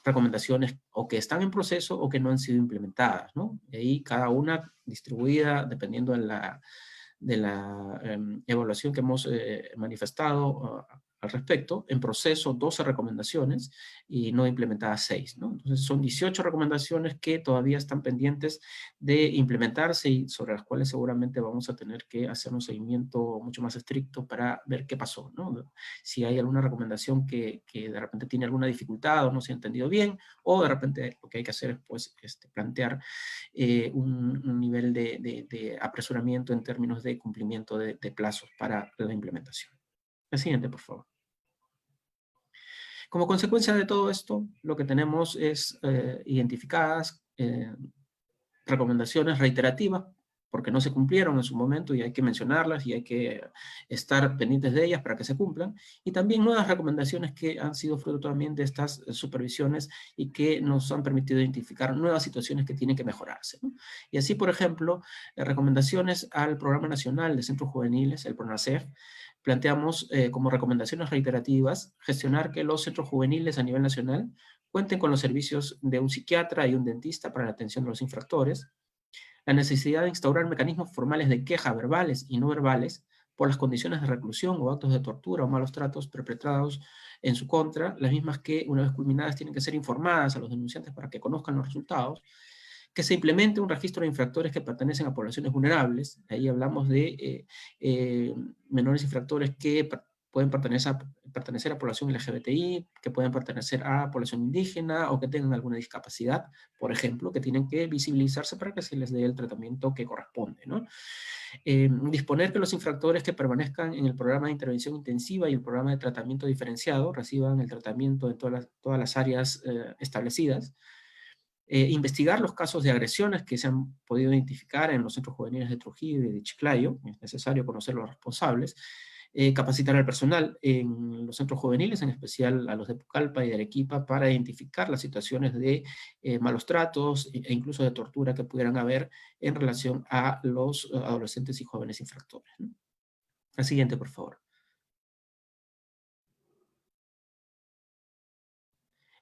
Speaker 3: recomendaciones o que están en proceso o que no han sido implementadas, ¿no? Y ahí cada una distribuida dependiendo de la evaluación que hemos manifestado al respecto. En proceso, 12 recomendaciones y no implementadas 6, ¿no? Entonces son 18 recomendaciones que todavía están pendientes de implementarse y sobre las cuales seguramente vamos a tener que hacer un seguimiento mucho más estricto para ver qué pasó, ¿no? Si hay alguna recomendación que de repente tiene alguna dificultad o no se ha entendido bien, o de repente lo que hay que hacer es pues, plantear un nivel de apresuramiento en términos de cumplimiento de plazos para la implementación. La siguiente, por favor. Como consecuencia de todo esto, lo que tenemos es identificadas recomendaciones reiterativas, porque no se cumplieron en su momento y hay que mencionarlas y hay que estar pendientes de ellas para que se cumplan, y también nuevas recomendaciones que han sido fruto también de estas supervisiones y que nos han permitido identificar nuevas situaciones que tienen que mejorarse, ¿no? Y así, por ejemplo, recomendaciones al Programa Nacional de Centros Juveniles, el PRONACEF, planteamos como recomendaciones reiterativas gestionar que los centros juveniles a nivel nacional cuenten con los servicios de un psiquiatra y un dentista para la atención de los infractores, la necesidad de instaurar mecanismos formales de queja verbales y no verbales por las condiciones de reclusión o actos de tortura o malos tratos perpetrados en su contra, las mismas que una vez culminadas tienen que ser informadas a los denunciantes para que conozcan los resultados, que se implemente un registro de infractores que pertenecen a poblaciones vulnerables, ahí hablamos de menores infractores que pueden pertenecer a población LGBTI, que pueden pertenecer a población indígena o que tengan alguna discapacidad, por ejemplo, que tienen que visibilizarse para que se les dé el tratamiento que corresponde, ¿no? Disponer que los infractores que permanezcan en el programa de intervención intensiva y el programa de tratamiento diferenciado reciban el tratamiento en todas las áreas establecidas. Investigar los casos de agresiones que se han podido identificar en los centros juveniles de Trujillo y de Chiclayo, es necesario conocer los responsables, capacitar al personal en los centros juveniles, en especial a los de Pucallpa y de Arequipa, para identificar las situaciones de malos tratos e incluso de tortura que pudieran haber en relación a los adolescentes y jóvenes infractores, ¿no? La siguiente, por favor.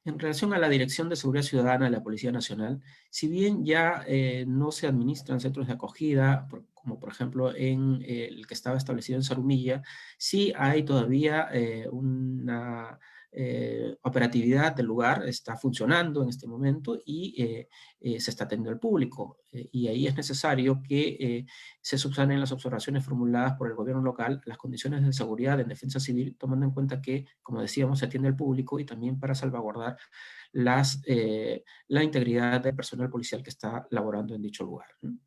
Speaker 3: En relación a la Dirección de Seguridad Ciudadana de la Policía Nacional, si bien ya no se administran centros de acogida, como por ejemplo en el que estaba establecido en Zarumilla, sí hay todavía una operatividad del lugar, está funcionando en este momento y se está atendiendo al público. Y ahí es necesario que se subsanen las observaciones formuladas por el gobierno local, las condiciones de seguridad en defensa civil, tomando en cuenta que, como decíamos, se atiende al público y también para salvaguardar la integridad del personal policial que está laborando en dicho lugar, ¿no?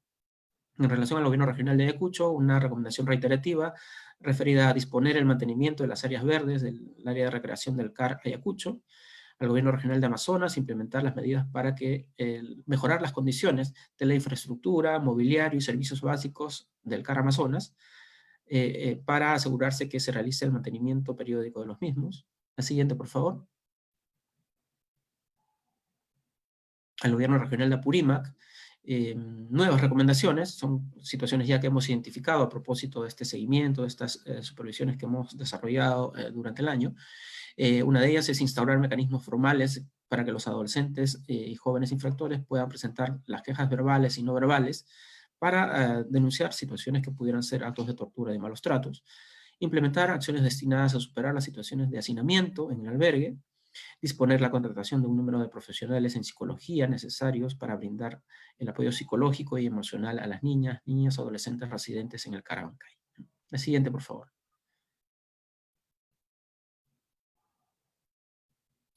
Speaker 3: En relación al gobierno regional de Ayacucho, una recomendación reiterativa referida a disponer el mantenimiento de las áreas verdes del área de recreación del CAR Ayacucho. Al gobierno regional de Amazonas, implementar las medidas para mejorar las condiciones de la infraestructura, mobiliario y servicios básicos del CAR Amazonas, para asegurarse que se realice el mantenimiento periódico de los mismos. La siguiente, por favor. Al gobierno regional de Apurímac, nuevas recomendaciones, son situaciones ya que hemos identificado a propósito de este seguimiento, de estas supervisiones que hemos desarrollado durante el año. Una de ellas es instaurar mecanismos formales para que los adolescentes y jóvenes infractores puedan presentar las quejas verbales y no verbales para denunciar situaciones que pudieran ser actos de tortura y malos tratos. Implementar acciones destinadas a superar las situaciones de hacinamiento en el albergue. Disponer la contratación de un número de profesionales en psicología necesarios para brindar el apoyo psicológico y emocional a las niñas, niños, adolescentes residentes en el Carabancay. La siguiente, por favor.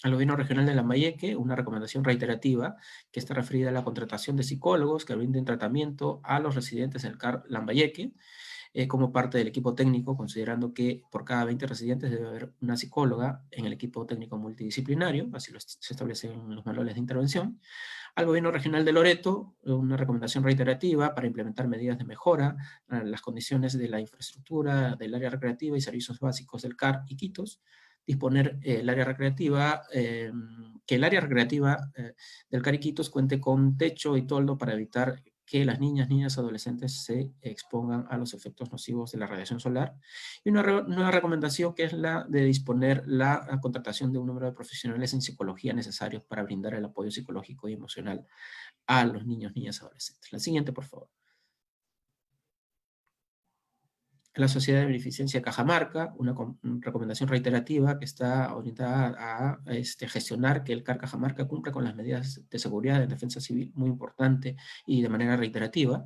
Speaker 3: Al gobierno regional de Lambayeque, una recomendación reiterativa que está referida a la contratación de psicólogos que brinden tratamiento a los residentes del CAR Lambayeque. como parte del equipo técnico, considerando que por cada 20 residentes debe haber una psicóloga en el equipo técnico multidisciplinario, así se establece en los manuales de intervención. Al Gobierno Regional de Loreto, una recomendación reiterativa para implementar medidas de mejora a las condiciones de la infraestructura del área recreativa y servicios básicos del CAR Iquitos, disponer que el área recreativa del CAR Iquitos cuente con techo y toldo para evitar que las niñas, adolescentes se expongan a los efectos nocivos de la radiación solar. Y una nueva recomendación que es la de disponer la contratación de un número de profesionales en psicología necesarios para brindar el apoyo psicológico y emocional a los niños, niñas, adolescentes. La siguiente, por favor. La Sociedad de Beneficencia Cajamarca, una recomendación reiterativa que está orientada a gestionar que el CAR Cajamarca cumpla con las medidas de seguridad en defensa civil, muy importante y de manera reiterativa.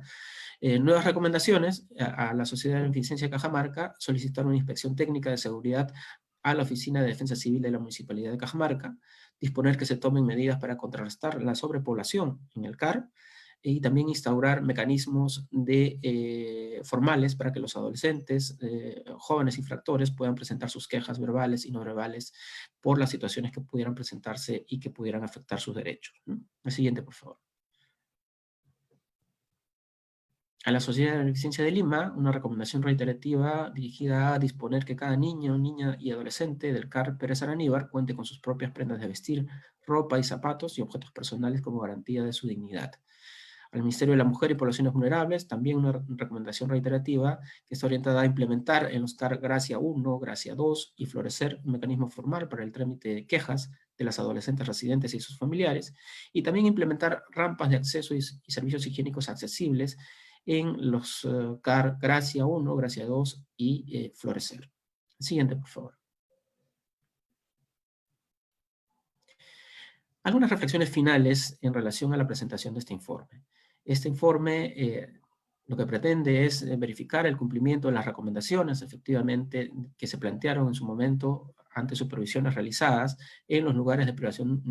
Speaker 3: Nuevas recomendaciones a la Sociedad de Beneficencia Cajamarca: solicitar una inspección técnica de seguridad a la Oficina de Defensa Civil de la Municipalidad de Cajamarca, disponer que se tomen medidas para contrarrestar la sobrepoblación en el CAR, y también instaurar mecanismos formales para que los adolescentes, jóvenes infractores puedan presentar sus quejas verbales y no verbales por las situaciones que pudieran presentarse y que pudieran afectar sus derechos, ¿no? El siguiente, por favor. A la Sociedad de Beneficencia de Lima, una recomendación reiterativa dirigida a disponer que cada niño, niña y adolescente del CAR Pérez Araníbar cuente con sus propias prendas de vestir, ropa y zapatos y objetos personales como garantía de su dignidad. Al Ministerio de la Mujer y Poblaciones Vulnerables, también una recomendación reiterativa que está orientada a implementar en los CAR Gracia 1, Gracia 2 y Florecer un mecanismo formal para el trámite de quejas de las adolescentes residentes y sus familiares, y también implementar rampas de acceso y servicios higiénicos accesibles en los CAR Gracia 1, Gracia 2 y Florecer. Siguiente, por favor. Algunas reflexiones finales en relación a la presentación de este informe. Este informe lo que pretende es verificar el cumplimiento de las recomendaciones, efectivamente, que se plantearon en su momento ante supervisiones realizadas en los lugares de privación,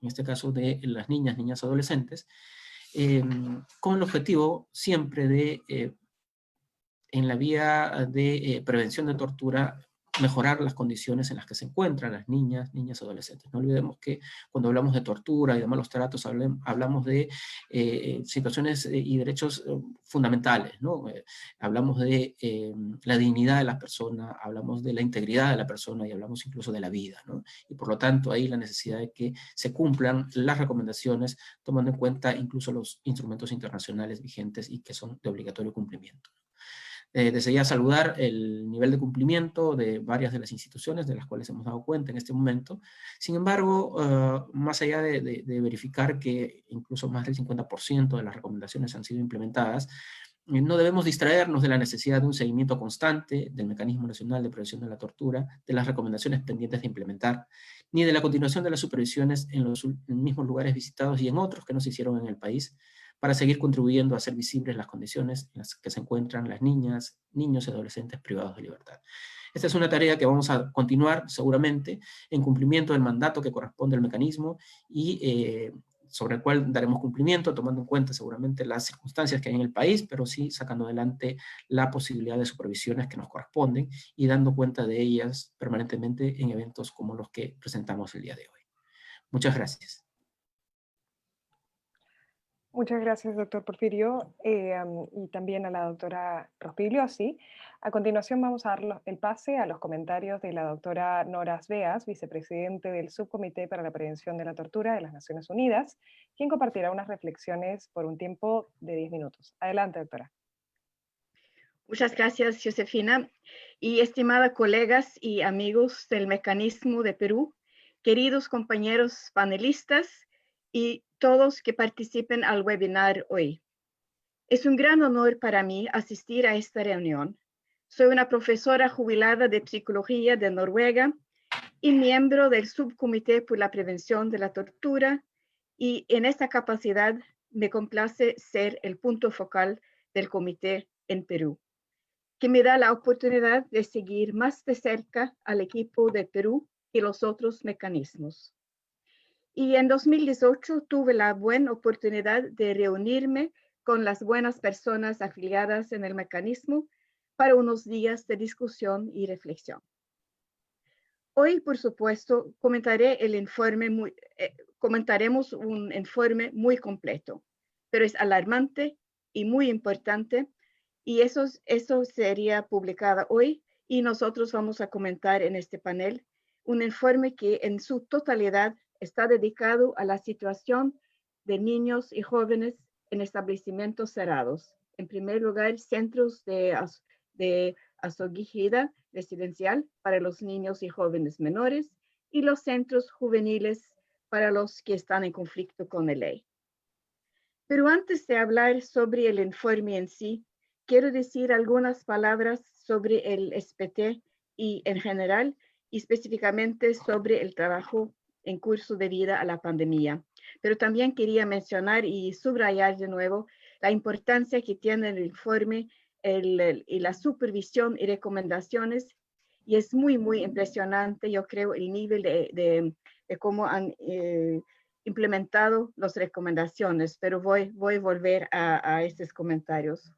Speaker 3: en este caso de las niñas, adolescentes, con el objetivo siempre de, en la vía de prevención de tortura, mejorar las condiciones en las que se encuentran las niñas, adolescentes. No olvidemos que cuando hablamos de tortura y de malos tratos, hablamos de situaciones y derechos fundamentales, ¿no? Hablamos de la dignidad de la persona, hablamos de la integridad de la persona y hablamos incluso de la vida, ¿no? Y por lo tanto, ahí la necesidad de que se cumplan las recomendaciones, tomando en cuenta incluso los instrumentos internacionales vigentes y que son de obligatorio cumplimiento. Desde ya saludar el nivel de cumplimiento de varias de las instituciones de las cuales hemos dado cuenta en este momento. Sin embargo, más allá de verificar que incluso más del 50% de las recomendaciones han sido implementadas, no debemos distraernos de la necesidad de un seguimiento constante del Mecanismo Nacional de Prevención de la Tortura, de las recomendaciones pendientes de implementar, ni de la continuación de las supervisiones en los mismos lugares visitados y en otros que no se hicieron en el país, para seguir contribuyendo a hacer visibles las condiciones en las que se encuentran las niñas, niños y adolescentes privados de libertad. Esta es una tarea que vamos a continuar seguramente en cumplimiento del mandato que corresponde al mecanismo y sobre el cual daremos cumplimiento, tomando en cuenta seguramente las circunstancias que hay en el país, pero sí sacando adelante la posibilidad de supervisiones que nos corresponden y dando cuenta de ellas permanentemente en eventos como los que presentamos el día de hoy. Muchas gracias.
Speaker 1: Muchas gracias, doctor Porfirio, y también a la doctora Rospiglio. Sí. A continuación vamos a dar el pase a los comentarios de la doctora Nora Beas, vicepresidente del Subcomité para la Prevención de la Tortura de las Naciones Unidas, quien compartirá unas reflexiones por un tiempo de 10 minutos. Adelante, doctora.
Speaker 5: Muchas gracias, Josefina. Y estimada colegas y amigos del Mecanismo de Perú, queridos compañeros panelistas y todos que participen al webinar hoy. Es un gran honor para mí asistir a esta reunión. Soy una profesora jubilada de Psicología de Noruega y miembro del Subcomité por la Prevención de la Tortura, y en esta capacidad me complace ser el punto focal del comité en Perú, que me da la oportunidad de seguir más de cerca al equipo de Perú y los otros mecanismos. Y en 2018 tuve la buena oportunidad de reunirme con las buenas personas afiliadas en el mecanismo para unos días de discusión y reflexión. Hoy, por supuesto, comentaremos un informe muy completo, pero es alarmante y muy importante, y eso sería publicado hoy, y nosotros vamos a comentar en este panel un informe que en su totalidad está dedicado a la situación de niños y jóvenes en establecimientos cerrados. En primer lugar, centros de acogida residencial para los niños y jóvenes menores y los centros juveniles para los que están en conflicto con la ley. Pero antes de hablar sobre el informe en sí, quiero decir algunas palabras sobre el SPT y en general, y específicamente sobre el trabajo en curso debido a la pandemia. Pero también quería mencionar y subrayar de nuevo la importancia que tiene el informe y la supervisión y recomendaciones. Y es muy, muy impresionante, yo creo, el nivel de cómo han implementado las recomendaciones, pero voy a volver a estos comentarios.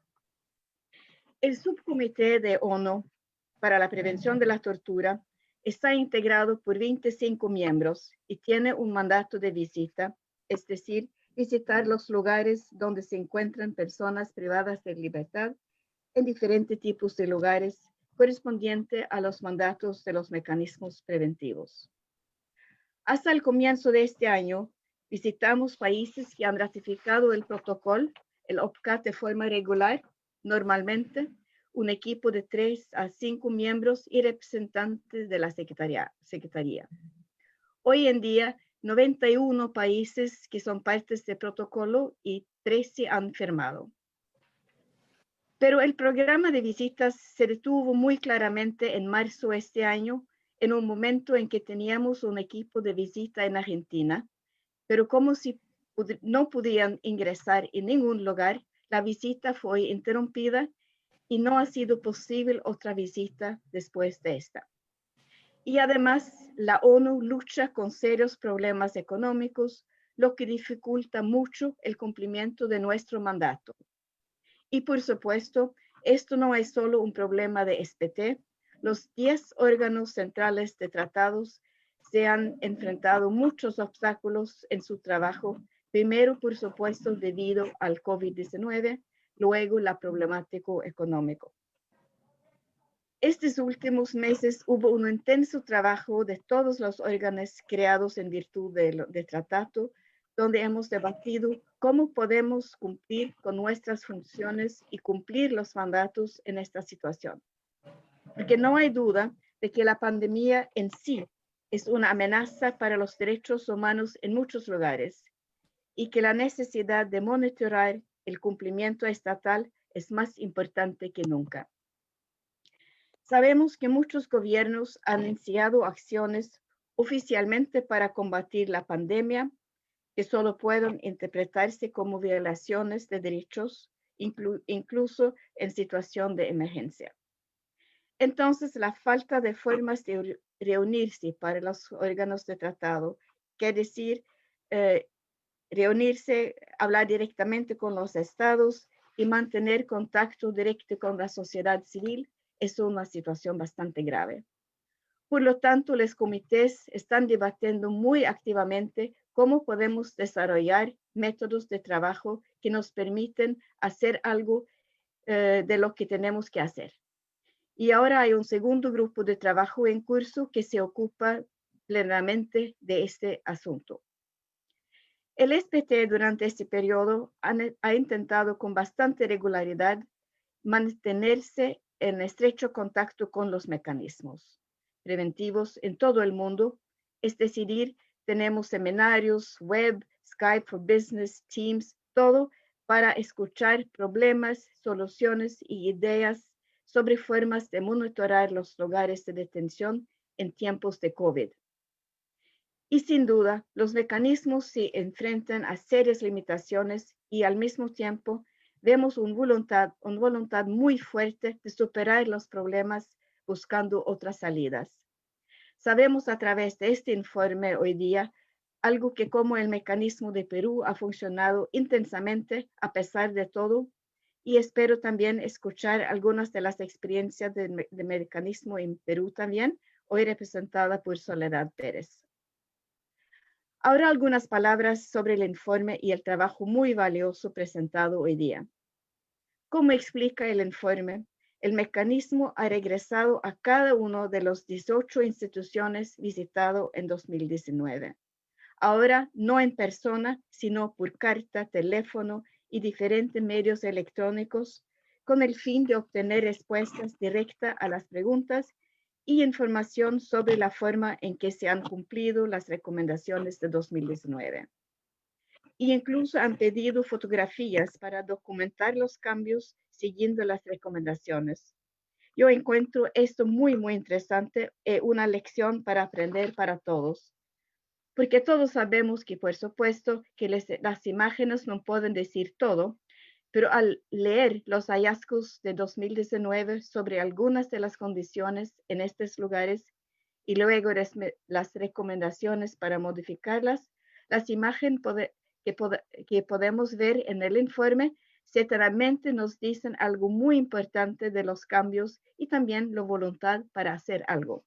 Speaker 5: El Subcomité de ONU para la Prevención de la Tortura está integrado por 25 miembros y tiene un mandato de visita, es decir, visitar los lugares donde se encuentran personas privadas de libertad en diferentes tipos de lugares correspondiente a los mandatos de los mecanismos preventivos. Hasta el comienzo de este año, visitamos países que han ratificado el protocolo, el OPCAT, de forma regular, normalmente un equipo de 3 a 5 miembros y representantes de la Secretaría. Hoy en día, 91 países que son partes del protocolo y 13 han firmado. Pero el programa de visitas se detuvo muy claramente en marzo de este año, en un momento en que teníamos un equipo de visita en Argentina, pero como si no podían ingresar en ningún lugar, la visita fue interrumpida y no ha sido posible otra visita después de esta. Y además, la ONU lucha con serios problemas económicos, lo que dificulta mucho el cumplimiento de nuestro mandato. Y por supuesto, esto no es solo un problema de SPT. Los 10 órganos centrales de tratados se han enfrentado muchos obstáculos en su trabajo, primero, por supuesto, debido al COVID-19, luego la problemática económica. Estos últimos meses hubo un intenso trabajo de todos los órganos creados en virtud del tratado, donde hemos debatido cómo podemos cumplir con nuestras funciones y cumplir los mandatos en esta situación. Porque no hay duda de que la pandemia en sí es una amenaza para los derechos humanos en muchos lugares y que la necesidad de monitorar el cumplimiento estatal es más importante que nunca. Sabemos que muchos gobiernos han iniciado acciones oficialmente para combatir la pandemia, que solo pueden interpretarse como violaciones de derechos, incluso en situación de emergencia. Entonces, la falta de formas de reunirse para los órganos de tratado, quiere decir reunirse, hablar directamente con los estados y mantener contacto directo con la sociedad civil, es una situación bastante grave. Por lo tanto, los comités están debatiendo muy activamente cómo podemos desarrollar métodos de trabajo que nos permiten hacer algo de lo que tenemos que hacer. Y ahora hay un segundo grupo de trabajo en curso que se ocupa plenamente de este asunto. El SPT durante este periodo ha intentado con bastante regularidad mantenerse en estrecho contacto con los mecanismos preventivos en todo el mundo, es decir, tenemos seminarios, web, Skype for Business, Teams, todo para escuchar problemas, soluciones y ideas sobre formas de monitorar los lugares de detención en tiempos de COVID. Y sin duda, los mecanismos se enfrentan a serias limitaciones y al mismo tiempo vemos una voluntad muy fuerte de superar los problemas buscando otras salidas. Sabemos a través de este informe hoy día algo que como el mecanismo de Perú ha funcionado intensamente a pesar de todo y espero también escuchar algunas de las experiencias de mecanismo en Perú también, hoy representada por Soledad Pérez. Ahora algunas palabras sobre el informe y el trabajo muy valioso presentado hoy día. Como explica el informe, el mecanismo ha regresado a cada uno de los 18 instituciones visitado en 2019. Ahora no en persona, sino por carta, teléfono y diferentes medios electrónicos, con el fin de obtener respuestas directas a las preguntas y información sobre la forma en que se han cumplido las recomendaciones de 2019. Y incluso han pedido fotografías para documentar los cambios siguiendo las recomendaciones. Yo encuentro esto muy interesante, una lección para aprender para todos. Porque todos sabemos que, por supuesto, que las imágenes no pueden decir todo, pero al leer los hallazgos de 2019 sobre algunas de las condiciones en estos lugares y luego las recomendaciones para modificarlas, las imágenes que podemos ver en el informe ciertamente nos dicen algo muy importante de los cambios y también la voluntad para hacer algo.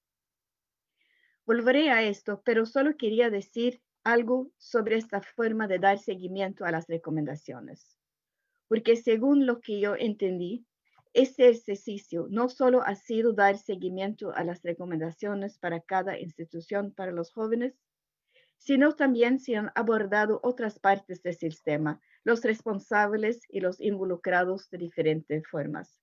Speaker 5: Volveré a esto, pero solo quería decir algo sobre esta forma de dar seguimiento a las recomendaciones. Porque según lo que yo entendí, este ejercicio no solo ha sido dar seguimiento a las recomendaciones para cada institución para los jóvenes, sino también se han abordado otras partes del sistema, los responsables y los involucrados de diferentes formas.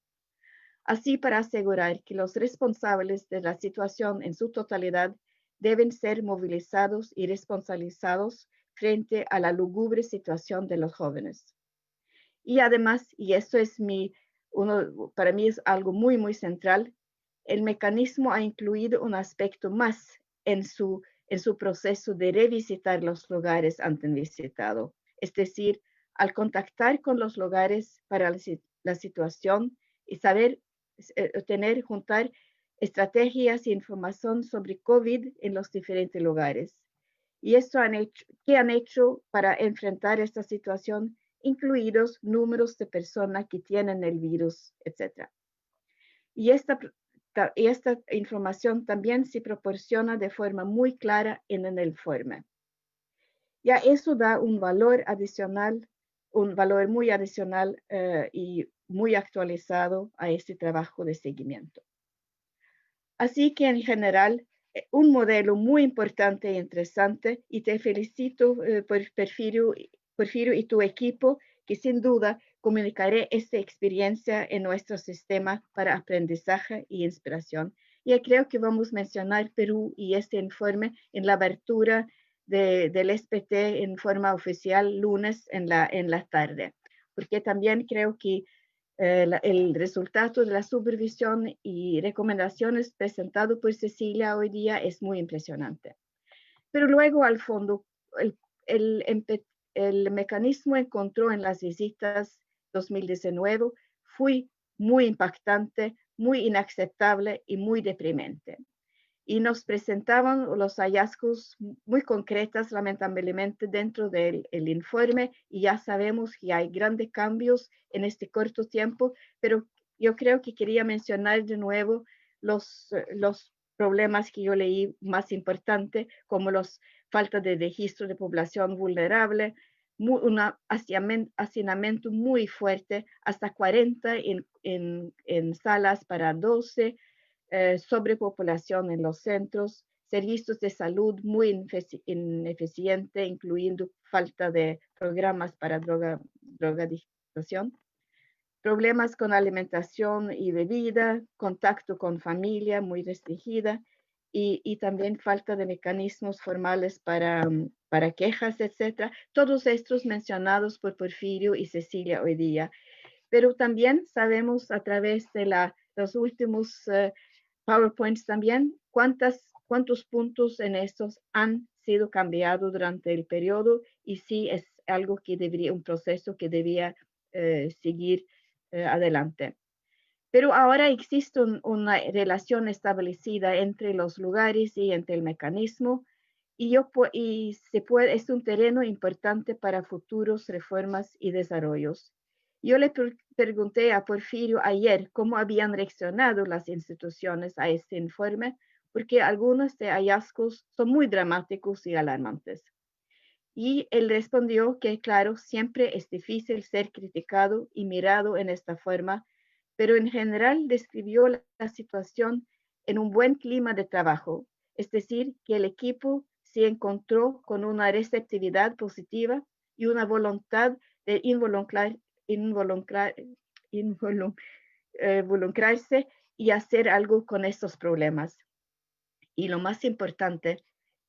Speaker 5: Así, para asegurar que los responsables de la situación en su totalidad deben ser movilizados y responsabilizados frente a la lúgubre situación de los jóvenes. Y además, y esto es para mí es algo muy central, el mecanismo ha incluido un aspecto más en su proceso de revisitar los lugares antes visitados. Es decir, al contactar con los lugares para la situación y saber juntar estrategias e información sobre COVID en los diferentes lugares. Y esto ¿qué han hecho para enfrentar esta situación? Incluidos números de personas que tienen el virus, etc. Y esta información también se proporciona de forma muy clara en el informe. Ya eso da un valor adicional, un valor muy adicional y muy actualizado a este trabajo de seguimiento. Así que en general, un modelo muy importante e interesante, y te felicito por Porfirio y tu equipo, que sin duda comunicaré esta experiencia en nuestro sistema para aprendizaje y inspiración. Y creo que vamos a mencionar Perú y este informe en la abertura del SPT en forma oficial lunes en la tarde, porque también creo que el resultado de la supervisión y recomendaciones presentado por Cecilia hoy día es muy impresionante. Pero luego, al fondo, el mecanismo encontró en las visitas 2019 fue muy impactante, muy inaceptable y muy deprimente. Y nos presentaban los hallazgos muy concretos, lamentablemente, dentro del informe, y ya sabemos que hay grandes cambios en este corto tiempo, pero yo creo que quería mencionar de nuevo los problemas que yo leí más importantes, como los falta de registro de población vulnerable, un hacinamiento muy fuerte, hasta 40 en salas para 12, sobrepopulación en los centros, servicios de salud muy ineficientes, incluyendo falta de programas para drogadicción, problemas con alimentación y bebida, contacto con familia muy restringida y también falta de mecanismos formales para quejas, etc. Todos estos mencionados por Porfirio y Cecilia hoy día. Pero también sabemos a través de los últimos PowerPoints también cuántos puntos en estos han sido cambiados durante el periodo y sí es algo que un proceso que debía seguir adelante. Pero ahora existe una relación establecida entre los lugares y entre el mecanismo es un terreno importante para futuros reformas y desarrollos. Yo le pregunté a Porfirio ayer cómo habían reaccionado las instituciones a este informe, porque algunos de hallazgos son muy dramáticos y alarmantes. Y él respondió que, claro, siempre es difícil ser criticado y mirado en esta forma, pero en general describió la situación en un buen clima de trabajo, es decir, que el equipo se encontró con una receptividad positiva y una voluntad de involucrarse y hacer algo con estos problemas. Y lo más importante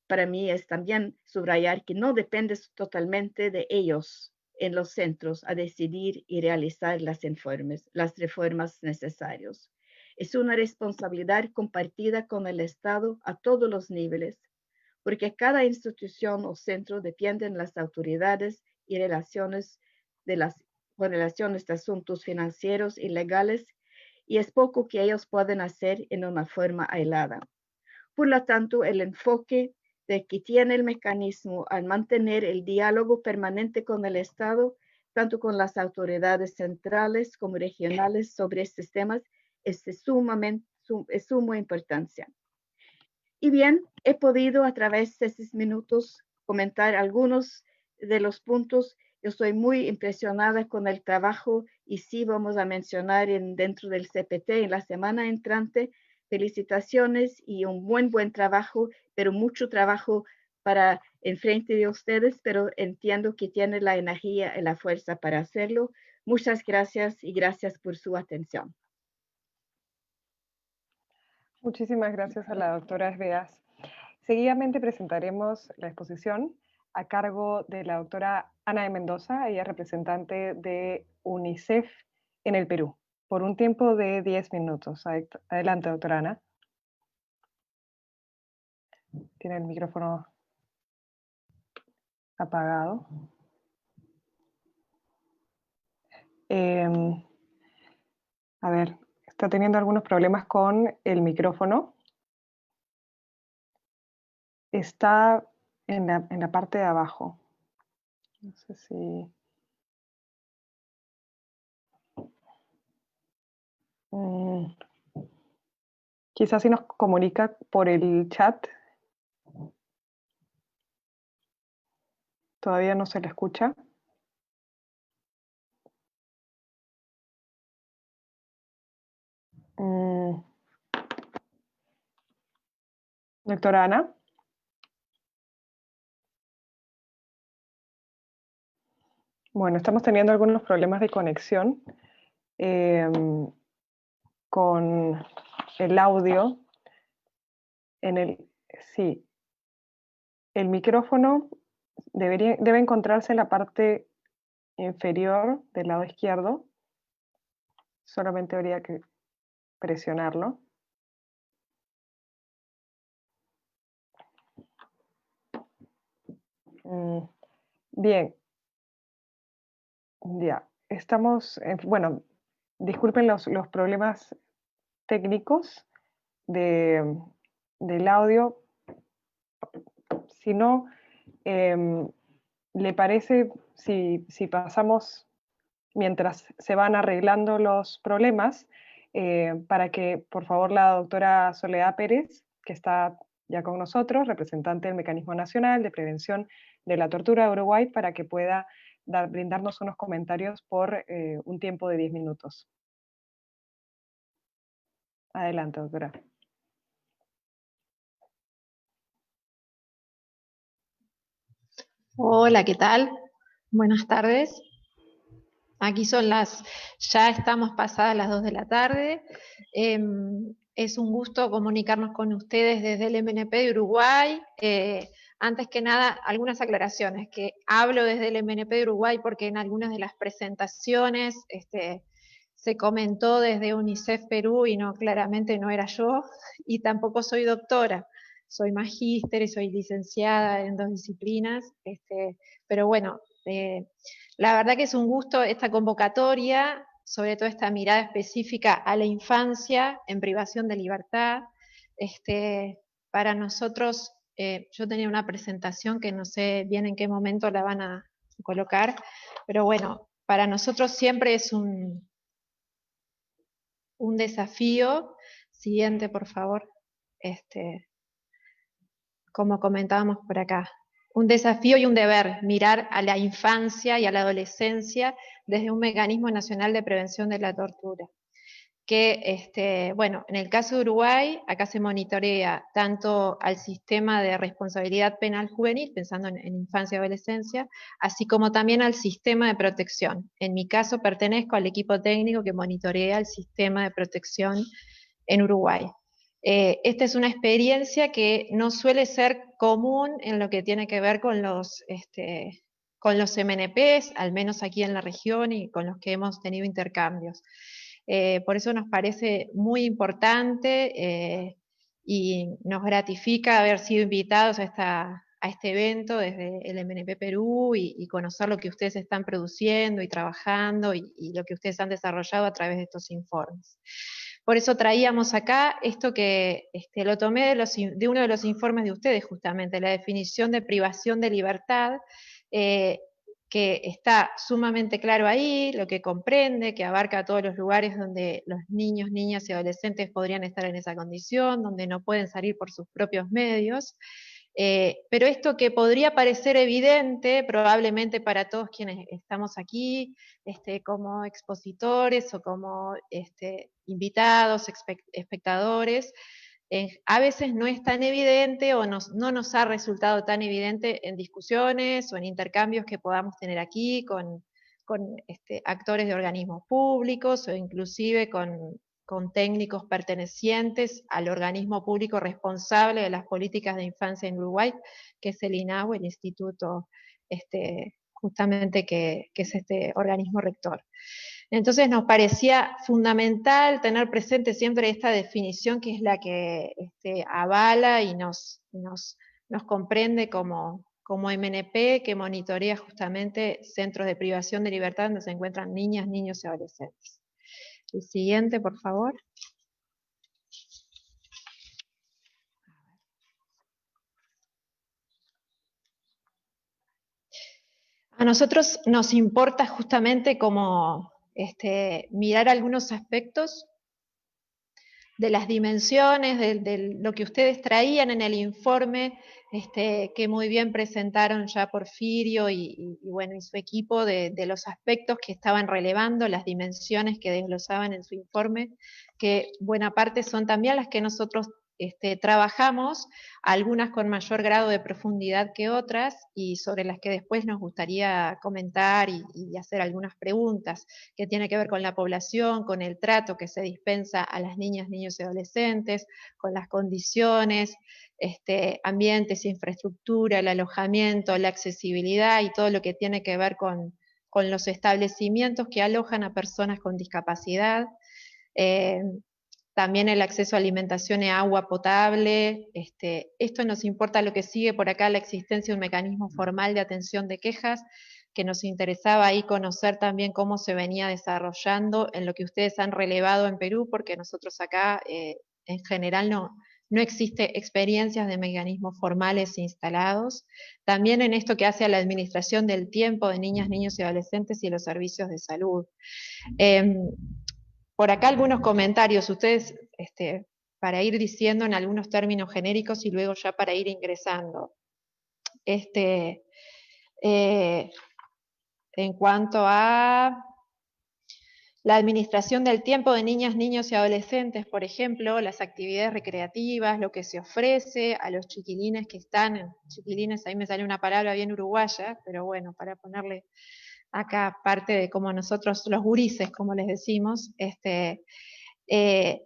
Speaker 5: para mí es también subrayar que no depende totalmente de ellos en los centros a decidir y realizar las reformas necesarias. Es una responsabilidad compartida con el Estado a todos los niveles, porque cada institución o centro dependen de las autoridades y con relaciones de asuntos financieros y legales, y es poco que ellos pueden hacer en una forma aislada. Por lo tanto, el enfoque que tiene el mecanismo al mantener el diálogo permanente con el Estado, tanto con las autoridades centrales como regionales sobre estos temas, es de suma importancia. Y bien, he podido a través de estos minutos comentar algunos de los puntos. Yo estoy muy impresionada con el trabajo y sí vamos a mencionar dentro del CPT en la semana entrante. Felicitaciones y un buen trabajo, pero mucho trabajo para enfrente de ustedes, pero entiendo que tiene la energía y la fuerza para hacerlo. Muchas gracias y gracias por su atención.
Speaker 1: Muchísimas gracias a la doctora Esveas. Seguidamente presentaremos la exposición a cargo de la doctora Ana de Mendoza, ella es representante de UNICEF en el Perú, por un tiempo de 10 minutos. Adelante, doctora Ana. Tiene el micrófono apagado. A ver, está teniendo algunos problemas con el micrófono. Está en la parte de abajo. No sé si... quizás si nos comunica por el chat. Todavía no se le escucha. Doctora Ana. Bueno, estamos teniendo algunos problemas de conexión con el audio. Sí, el micrófono debe encontrarse en la parte inferior del lado izquierdo. Solamente habría que presionarlo. Bien. Ya, estamos, bueno, disculpen los problemas técnicos del audio. Si no, ¿le parece si pasamos mientras se van arreglando los problemas para que, por favor, la doctora Soledad Pérez, que está ya con nosotros, representante del Mecanismo Nacional de Prevención de la Tortura de Uruguay, para que pueda brindarnos unos comentarios por un tiempo de 10 minutos. Adelante, doctora.
Speaker 6: Hola, ¿qué tal? Buenas tardes. Aquí ya estamos pasadas las 2 de la tarde. Es un gusto comunicarnos con ustedes desde el MNP de Uruguay. Antes que nada, algunas aclaraciones, que hablo desde el MNP de Uruguay porque en algunas de las presentaciones se comentó desde UNICEF Perú y claramente no era yo, y tampoco soy doctora. Soy magíster y soy licenciada en 2 disciplinas, pero bueno, la verdad que es un gusto esta convocatoria, sobre todo esta mirada específica a la infancia en privación de libertad. Para nosotros, yo tenía una presentación que no sé bien en qué momento la van a colocar, pero bueno, para nosotros siempre es un desafío. Siguiente, por favor. Como comentábamos por acá. Un desafío y un deber, mirar a la infancia y a la adolescencia desde un mecanismo nacional de prevención de la tortura. Que, bueno, en el caso de Uruguay, acá se monitorea tanto al sistema de responsabilidad penal juvenil, pensando en infancia y adolescencia, así como también al sistema de protección. En mi caso pertenezco al equipo técnico que monitorea el sistema de protección en Uruguay. Esta es una experiencia que no suele ser común en lo que tiene que ver con los MNPs, al menos aquí en la región y con los que hemos tenido intercambios. Por eso nos parece muy importante y nos gratifica haber sido invitados a este evento desde el MNP Perú y conocer lo que ustedes están produciendo y trabajando y lo que ustedes han desarrollado a través de estos informes. Por eso traíamos acá esto que lo tomé de uno de los informes de ustedes justamente, la definición de privación de libertad, que está sumamente claro ahí, lo que comprende, que abarca todos los lugares donde los niños, niñas y adolescentes podrían estar en esa condición, donde no pueden salir por sus propios medios. Pero esto que podría parecer evidente, probablemente para todos quienes estamos aquí, como expositores o como invitados, espectadores, a veces no es tan evidente o no nos ha resultado tan evidente en discusiones o en intercambios que podamos tener aquí con actores de organismos públicos o inclusive con técnicos pertenecientes al organismo público responsable de las políticas de infancia en Uruguay, que es el INAU, el instituto justamente que es este organismo rector. Entonces nos parecía fundamental tener presente siempre esta definición que es la que avala y nos comprende como MNP, que monitorea justamente centros de privación de libertad donde se encuentran niñas, niños y adolescentes. El siguiente, por favor. A nosotros nos importa justamente como mirar algunos aspectos de las dimensiones, de lo que ustedes traían en el informe, que muy bien presentaron ya Porfirio y bueno, y su equipo, de los aspectos que estaban relevando, las dimensiones que desglosaban en su informe, que buena parte son también las que nosotros trabajamos, algunas con mayor grado de profundidad que otras, y sobre las que después nos gustaría comentar y hacer algunas preguntas, que tiene que ver con la población, con el trato que se dispensa a las niñas, niños y adolescentes, con las condiciones, ambientes, infraestructura, el alojamiento, la accesibilidad y todo lo que tiene que ver con los establecimientos que alojan a personas con discapacidad. También el acceso a alimentación y agua potable. Esto nos importa lo que sigue por acá, la existencia de un mecanismo formal de atención de quejas, que nos interesaba ahí conocer también cómo se venía desarrollando en lo que ustedes han relevado en Perú, porque nosotros acá en general no existe experiencias de mecanismos formales instalados. También en esto que hace a la administración del tiempo de niñas, niños y adolescentes y los servicios de salud. Por acá algunos comentarios, ustedes, para ir diciendo en algunos términos genéricos y luego ya para ir ingresando. En cuanto a la administración del tiempo de niñas, niños y adolescentes, por ejemplo, las actividades recreativas, lo que se ofrece a los chiquilines que están, chiquilines, ahí me sale una palabra bien uruguaya, pero bueno, para ponerle acá parte de como nosotros, los gurises, como les decimos,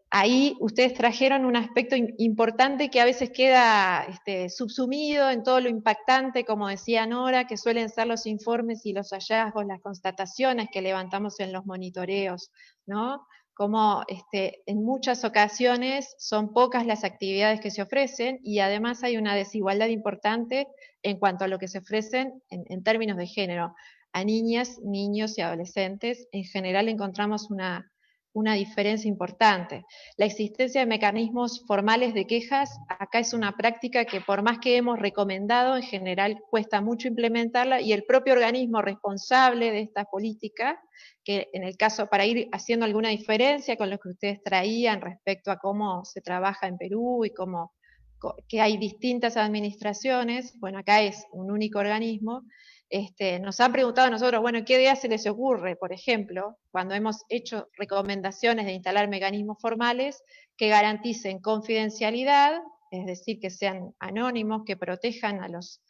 Speaker 6: ahí ustedes trajeron un aspecto importante que a veces queda subsumido en todo lo impactante, como decía Nora, que suelen ser los informes y los hallazgos, las constataciones que levantamos en los monitoreos, ¿no? Como en muchas ocasiones son pocas las actividades que se ofrecen y además hay una desigualdad importante en cuanto a lo que se ofrecen en términos de género. A niñas, niños y adolescentes en general encontramos una una diferencia importante. La existencia de mecanismos formales de quejas, acá es una práctica que por más que hemos recomendado, en general cuesta mucho implementarla, y el propio organismo responsable de esta política, que en el caso, para ir haciendo alguna diferencia con lo que ustedes traían respecto a cómo se trabaja en Perú y cómo que hay distintas administraciones, bueno, acá es un único organismo. Nos han preguntado a nosotros, bueno, ¿qué idea se les ocurre, por ejemplo, cuando hemos hecho recomendaciones de instalar mecanismos formales que garanticen confidencialidad, es decir, que sean anónimos, que protejan a los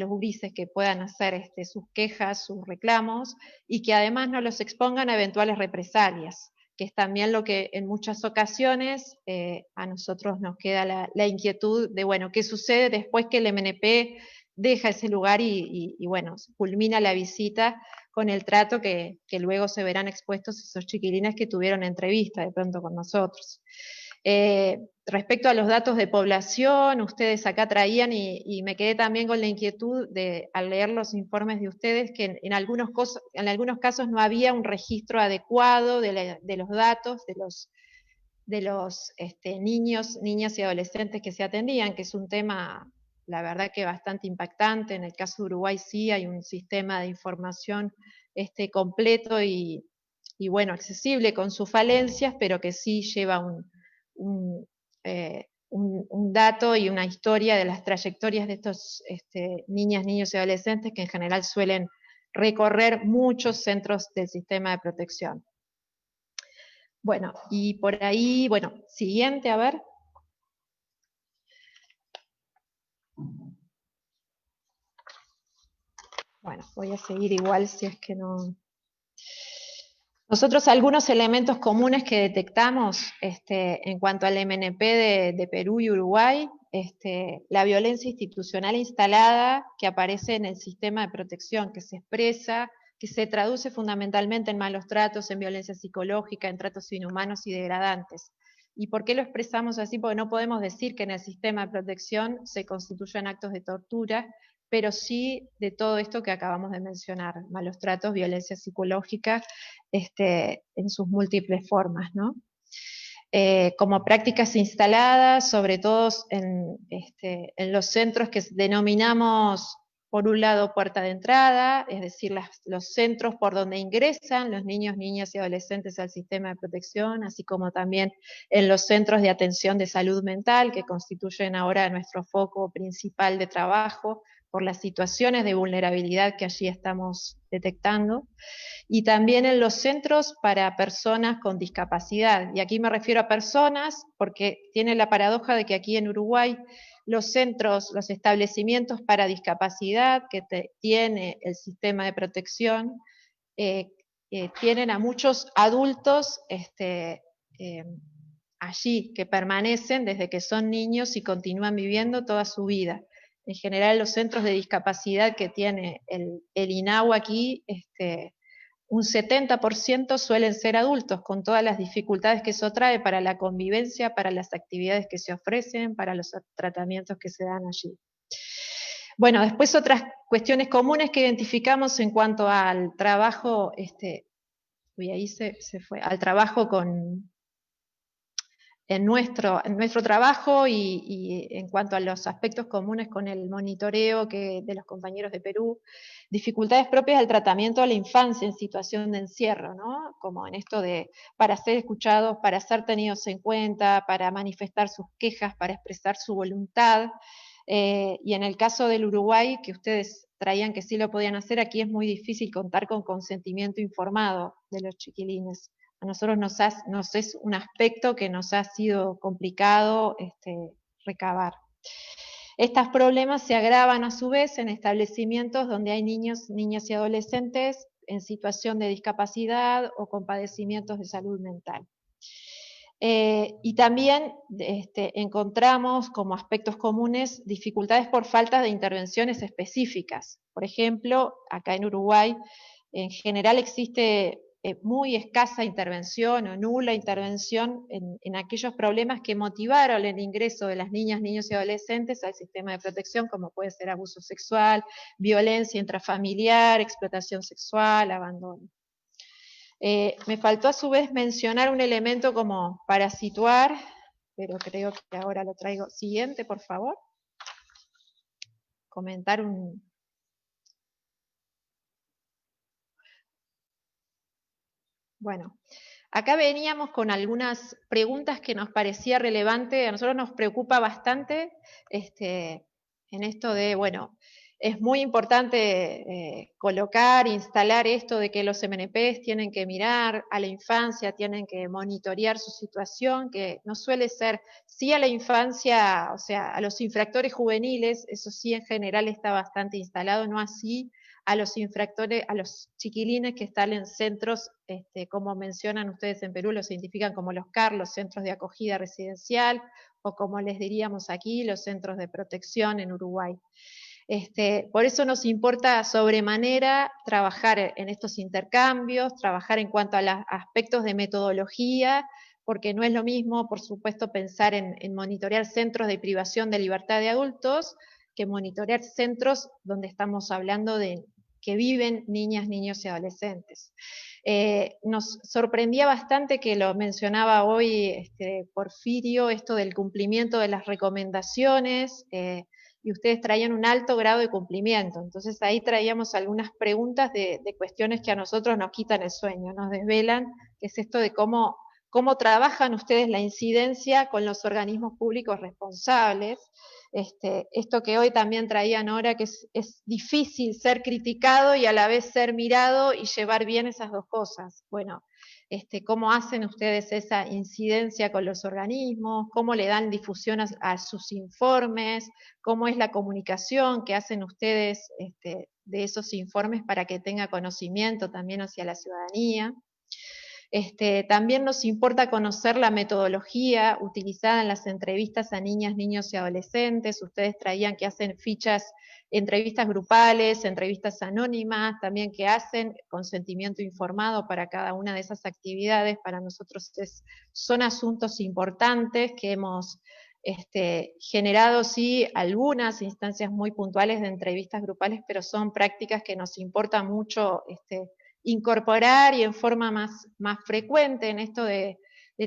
Speaker 6: gurises que puedan hacer sus quejas, sus reclamos, y que además no los expongan a eventuales represalias, que es también lo que en muchas ocasiones a nosotros nos queda la inquietud de, bueno, ¿qué sucede después que el MNP deja ese lugar y bueno, culmina la visita con el trato que luego se verán expuestos esos chiquilines que tuvieron entrevista de pronto con nosotros? Respecto a los datos de población, ustedes acá traían y me quedé también con la inquietud al leer los informes de ustedes que en algunos casos no había un registro adecuado de los datos de los niños, niñas y adolescentes que se atendían, que es un tema, la verdad que bastante impactante. En el caso de Uruguay sí hay un sistema de información completo y bueno, accesible con sus falencias, pero que sí lleva un dato y una historia de las trayectorias de estos niñas, niños y adolescentes que en general suelen recorrer muchos centros del sistema de protección. Bueno, y por ahí, bueno, siguiente, a ver. Bueno, voy a seguir igual si es que no... Nosotros algunos elementos comunes que detectamos en cuanto al MNP de Perú y Uruguay, la violencia institucional instalada que aparece en el sistema de protección, que se expresa, que se traduce fundamentalmente en malos tratos, en violencia psicológica, en tratos inhumanos y degradantes. ¿Y por qué lo expresamos así? Porque no podemos decir que en el sistema de protección se constituyan actos de tortura, pero sí de todo esto que acabamos de mencionar, malos tratos, violencia psicológica, en sus múltiples formas, ¿no? Como prácticas instaladas, sobre todo en los centros que denominamos, por un lado, puerta de entrada, es decir, los centros por donde ingresan los niños, niñas y adolescentes al sistema de protección, así como también en los centros de atención de salud mental, que constituyen ahora nuestro foco principal de trabajo, por las situaciones de vulnerabilidad que allí estamos detectando, y también en los centros para personas con discapacidad. Y aquí me refiero a personas porque tiene la paradoja de que aquí en Uruguay los centros, los establecimientos para discapacidad que tiene el sistema de protección, tienen a muchos adultos allí que permanecen desde que son niños y continúan viviendo toda su vida. En general los centros de discapacidad que tiene el INAU aquí, un 70% suelen ser adultos, con todas las dificultades que eso trae para la convivencia, para las actividades que se ofrecen, para los tratamientos que se dan allí. Bueno, después otras cuestiones comunes que identificamos en cuanto al trabajo, ahí se fue, al trabajo en nuestro trabajo y en cuanto a los aspectos comunes con el monitoreo de los compañeros de Perú, dificultades propias del tratamiento a la infancia en situación de encierro, ¿no? Como en esto para ser escuchados, para ser tenidos en cuenta, para manifestar sus quejas, para expresar su voluntad. Y en el caso del Uruguay, que ustedes traían que sí lo podían hacer, aquí es muy difícil contar con consentimiento informado de los chiquilines. A nosotros nos es un aspecto que nos ha sido complicado recabar. Estos problemas se agravan a su vez en establecimientos donde hay niños, niñas y adolescentes en situación de discapacidad o con padecimientos de salud mental. Y también encontramos como aspectos comunes dificultades por falta de intervenciones específicas. Por ejemplo, acá en Uruguay, en general existe muy escasa intervención o nula intervención en aquellos problemas que motivaron el ingreso de las niñas, niños y adolescentes al sistema de protección, como puede ser abuso sexual, violencia intrafamiliar, explotación sexual, abandono. Me faltó a su vez mencionar un elemento como para situar, pero creo que ahora lo traigo. Siguiente, por favor. Comentar un... Bueno, acá veníamos con algunas preguntas que nos parecía relevante, a nosotros nos preocupa bastante en esto de, bueno, es muy importante colocar, instalar esto de que los MNPs tienen que mirar a la infancia, tienen que monitorear su situación, que no suele ser, sí a la infancia, o sea, a los infractores juveniles, eso sí en general está bastante instalado, no así a los infractores, a los chiquilines que están en centros, como mencionan ustedes en Perú, los identifican como los CAR, los centros de acogida residencial, o como les diríamos aquí, los centros de protección en Uruguay. Por eso nos importa sobremanera trabajar en estos intercambios, trabajar en cuanto a los aspectos de metodología, porque no es lo mismo, por supuesto, pensar en monitorear centros de privación de libertad de adultos, que monitorear centros donde estamos hablando de que viven niñas, niños y adolescentes. Nos sorprendía bastante que lo mencionaba hoy Porfirio, esto del cumplimiento de las recomendaciones, y ustedes traían un alto grado de cumplimiento. Entonces ahí traíamos algunas preguntas de cuestiones que a nosotros nos quitan el sueño, nos desvelan, que es esto de cómo trabajan ustedes la incidencia con los organismos públicos responsables. Esto que hoy también traían ahora, que es difícil ser criticado y a la vez ser mirado y llevar bien esas dos cosas. Bueno, cómo hacen ustedes esa incidencia con los organismos, cómo le dan difusión a sus informes, cómo es la comunicación que hacen ustedes de esos informes para que tenga conocimiento también hacia la ciudadanía. También nos importa conocer la metodología utilizada en las entrevistas a niñas, niños y adolescentes. Ustedes traían que hacen fichas, entrevistas grupales, entrevistas anónimas, también que hacen consentimiento informado para cada una de esas actividades. Para nosotros son asuntos importantes que hemos generado, sí, algunas instancias muy puntuales de entrevistas grupales, pero son prácticas que nos importa mucho incorporar y en forma más frecuente en esto de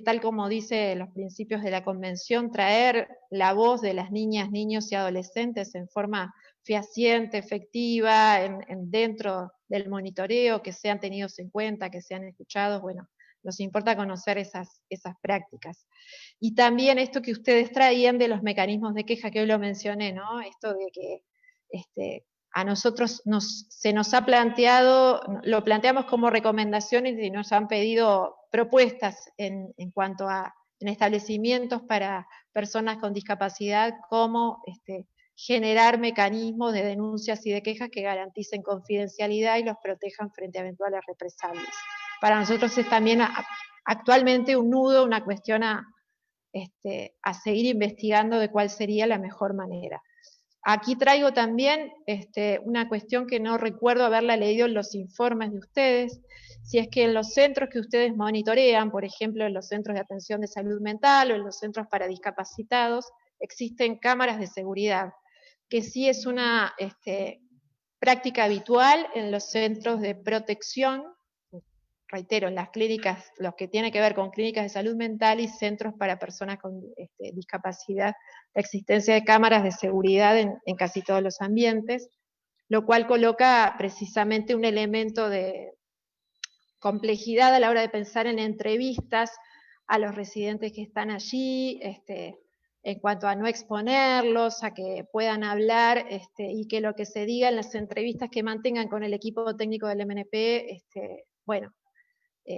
Speaker 6: tal como dice los principios de la Convención, traer la voz de las niñas, niños y adolescentes en forma fehaciente, efectiva, dentro del monitoreo, que sean tenidos en cuenta, que sean escuchados. Bueno, nos importa conocer esas prácticas. Y también esto que ustedes traían de los mecanismos de queja, que hoy lo mencioné, ¿no? Esto de que a nosotros se nos ha planteado, lo planteamos como recomendaciones y nos han pedido propuestas en cuanto a en establecimientos para personas con discapacidad, cómo generar mecanismos de denuncias y de quejas que garanticen confidencialidad y los protejan frente a eventuales represalias. Para nosotros es también actualmente un nudo, una cuestión a seguir investigando de cuál sería la mejor manera. Aquí traigo también una cuestión que no recuerdo haberla leído en los informes de ustedes, si es que en los centros que ustedes monitorean, por ejemplo en los centros de atención de salud mental o en los centros para discapacitados, existen cámaras de seguridad, que sí es una práctica habitual en los centros de protección, reitero, en las clínicas, los que tienen que ver con clínicas de salud mental y centros para personas con discapacidad, la existencia de cámaras de seguridad en casi todos los ambientes, lo cual coloca precisamente un elemento de complejidad a la hora de pensar en entrevistas a los residentes que están allí, en cuanto a no exponerlos, a que puedan hablar y que lo que se diga en las entrevistas que mantengan con el equipo técnico del MNP, bueno,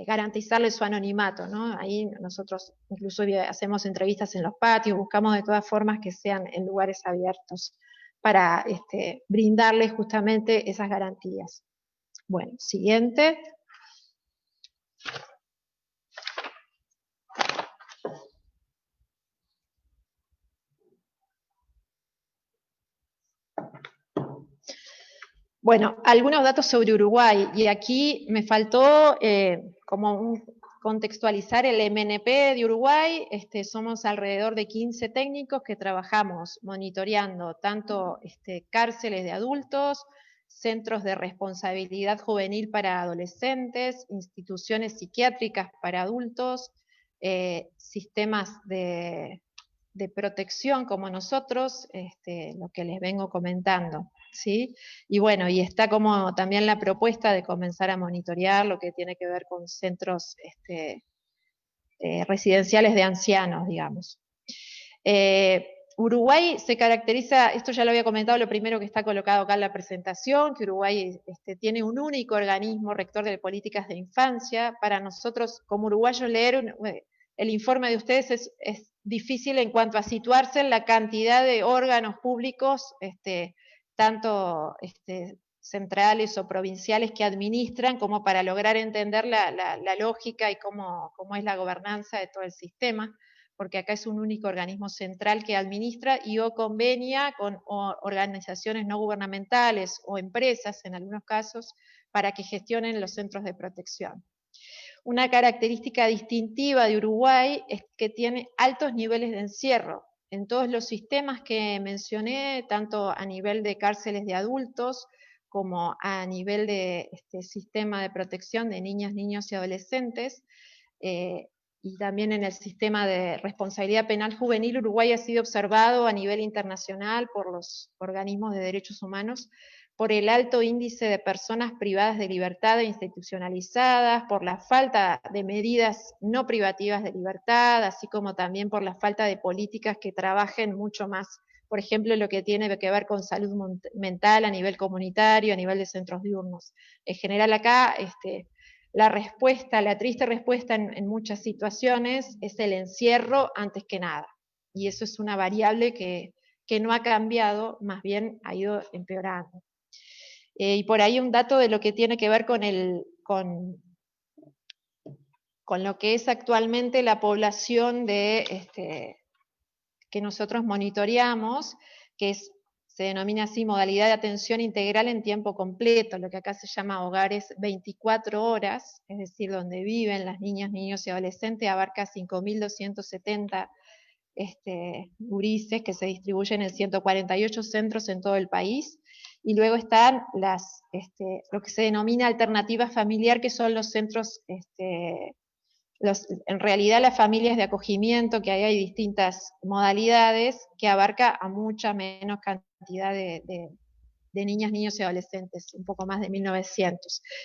Speaker 6: garantizarle su anonimato, ¿no? Ahí nosotros incluso hacemos entrevistas en los patios, buscamos de todas formas que sean en lugares abiertos para brindarles justamente esas garantías. Bueno, siguiente. Bueno, algunos datos sobre Uruguay, y aquí me faltó contextualizar el MNP de Uruguay. Somos alrededor de 15 técnicos que trabajamos monitoreando tanto cárceles de adultos, centros de responsabilidad juvenil para adolescentes, instituciones psiquiátricas para adultos, sistemas de protección como nosotros, lo que les vengo comentando, ¿sí? Y bueno, y está como también la propuesta de comenzar a monitorear lo que tiene que ver con centros residenciales de ancianos, digamos. Uruguay se caracteriza, esto ya lo había comentado, lo primero que está colocado acá en la presentación, que Uruguay tiene un único organismo rector de políticas de infancia. Para nosotros, como uruguayos, leer el informe de ustedes es difícil en cuanto a situarse en la cantidad de órganos públicos, tanto centrales o provinciales, que administran, como para lograr entender la lógica y cómo es la gobernanza de todo el sistema, porque acá es un único organismo central que administra y o convenia con organizaciones no gubernamentales o empresas, en algunos casos, para que gestionen los centros de protección. Una característica distintiva de Uruguay es que tiene altos niveles de encierro en todos los sistemas que mencioné, tanto a nivel de cárceles de adultos como a nivel de sistema de protección de niñas, niños y adolescentes, y también en el sistema de responsabilidad penal juvenil. Uruguay ha sido observado a nivel internacional por los organismos de derechos humanos por el alto índice de personas privadas de libertad e institucionalizadas, por la falta de medidas no privativas de libertad, así como también por la falta de políticas que trabajen mucho más, por ejemplo, lo que tiene que ver con salud mental a nivel comunitario, a nivel de centros diurnos. En general acá, la respuesta, la triste respuesta en muchas situaciones es el encierro antes que nada. Y eso es una variable que no ha cambiado, más bien ha ido empeorando. Y por ahí un dato de lo que tiene que ver con lo que es actualmente la población que nosotros monitoreamos, que se denomina así modalidad de atención integral en tiempo completo, lo que acá se llama hogares 24 horas, es decir, donde viven las niñas, niños y adolescentes, abarca 5.270 gurises que se distribuyen en 148 centros en todo el país. Y luego están lo que se denomina alternativa familiar, que son los centros, en realidad las familias de acogimiento, que ahí hay distintas modalidades, que abarca a mucha menos cantidad de niñas, niños y adolescentes, un poco más de 1.900.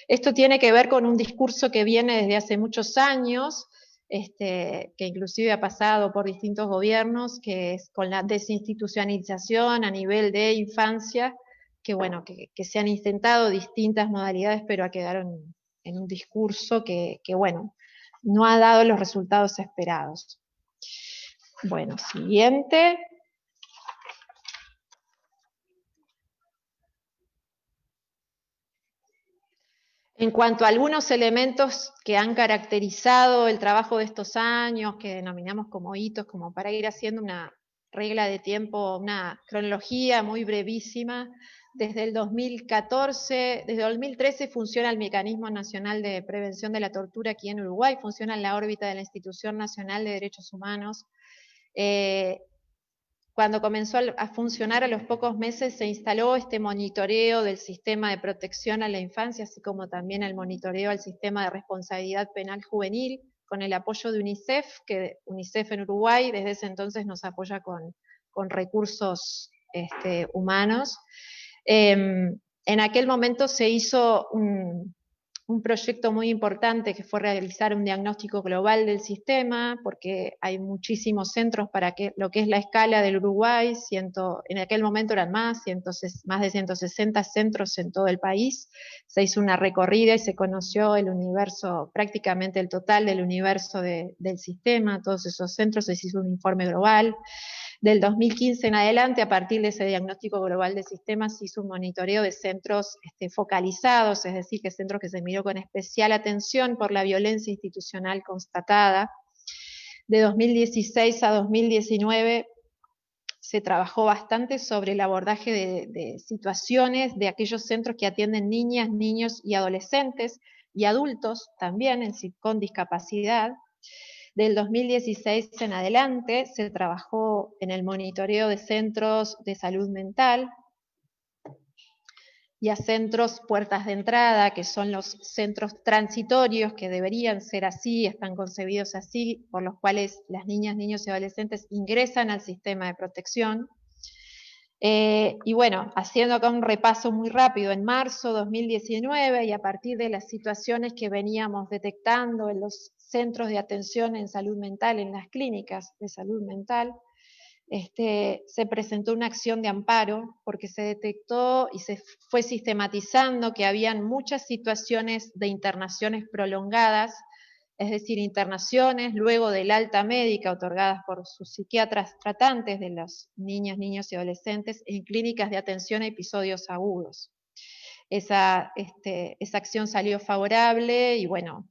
Speaker 6: Esto tiene que ver con un discurso que viene desde hace muchos años, que inclusive ha pasado por distintos gobiernos, que es con la desinstitucionalización a nivel de infancia, que bueno, que se han intentado distintas modalidades, pero quedaron en un discurso que bueno, no ha dado los resultados esperados. Bueno, siguiente. En cuanto a algunos elementos que han caracterizado el trabajo de estos años, que denominamos como hitos, como para ir haciendo una regla de tiempo, una cronología muy brevísima, desde el 2014, desde 2013 funciona el Mecanismo Nacional de Prevención de la Tortura aquí en Uruguay, funciona en la órbita de la Institución Nacional de Derechos Humanos. Cuando comenzó a funcionar, a los pocos meses se instaló este monitoreo del sistema de protección a la infancia, así como también el monitoreo al sistema de responsabilidad penal juvenil, con el apoyo de UNICEF, que UNICEF en Uruguay desde ese entonces nos apoya con recursos humanos. En aquel momento se hizo un proyecto muy importante, que fue realizar un diagnóstico global del sistema, porque hay muchísimos centros para lo que es la escala del Uruguay, en aquel momento eran más de 160 centros en todo el país. Se hizo una recorrida y se conoció el universo, prácticamente el total del universo del sistema, todos esos centros, se hizo un informe global. Del 2015 en adelante, a partir de ese diagnóstico global de sistemas, se hizo un monitoreo de centros focalizados, es decir, que centros que se miró con especial atención por la violencia institucional constatada. De 2016 a 2019 se trabajó bastante sobre el abordaje de situaciones de aquellos centros que atienden niñas, niños y adolescentes, y adultos también con discapacidad. Del 2016 en adelante se trabajó en el monitoreo de centros de salud mental, y a centros puertas de entrada, que son los centros transitorios, que deberían ser así, están concebidos así, por los cuales las niñas, niños y adolescentes ingresan al sistema de protección. Y bueno, haciendo acá un repaso muy rápido, en marzo de 2019, y a partir de las situaciones que veníamos detectando en los centros de atención en salud mental, en las clínicas de salud mental, se presentó una acción de amparo porque se detectó y se fue sistematizando que habían muchas situaciones de internaciones prolongadas, es decir, internaciones luego del alta médica otorgadas por sus psiquiatras tratantes de las niñas, niños y adolescentes en clínicas de atención a episodios agudos. Esa acción salió favorable y bueno,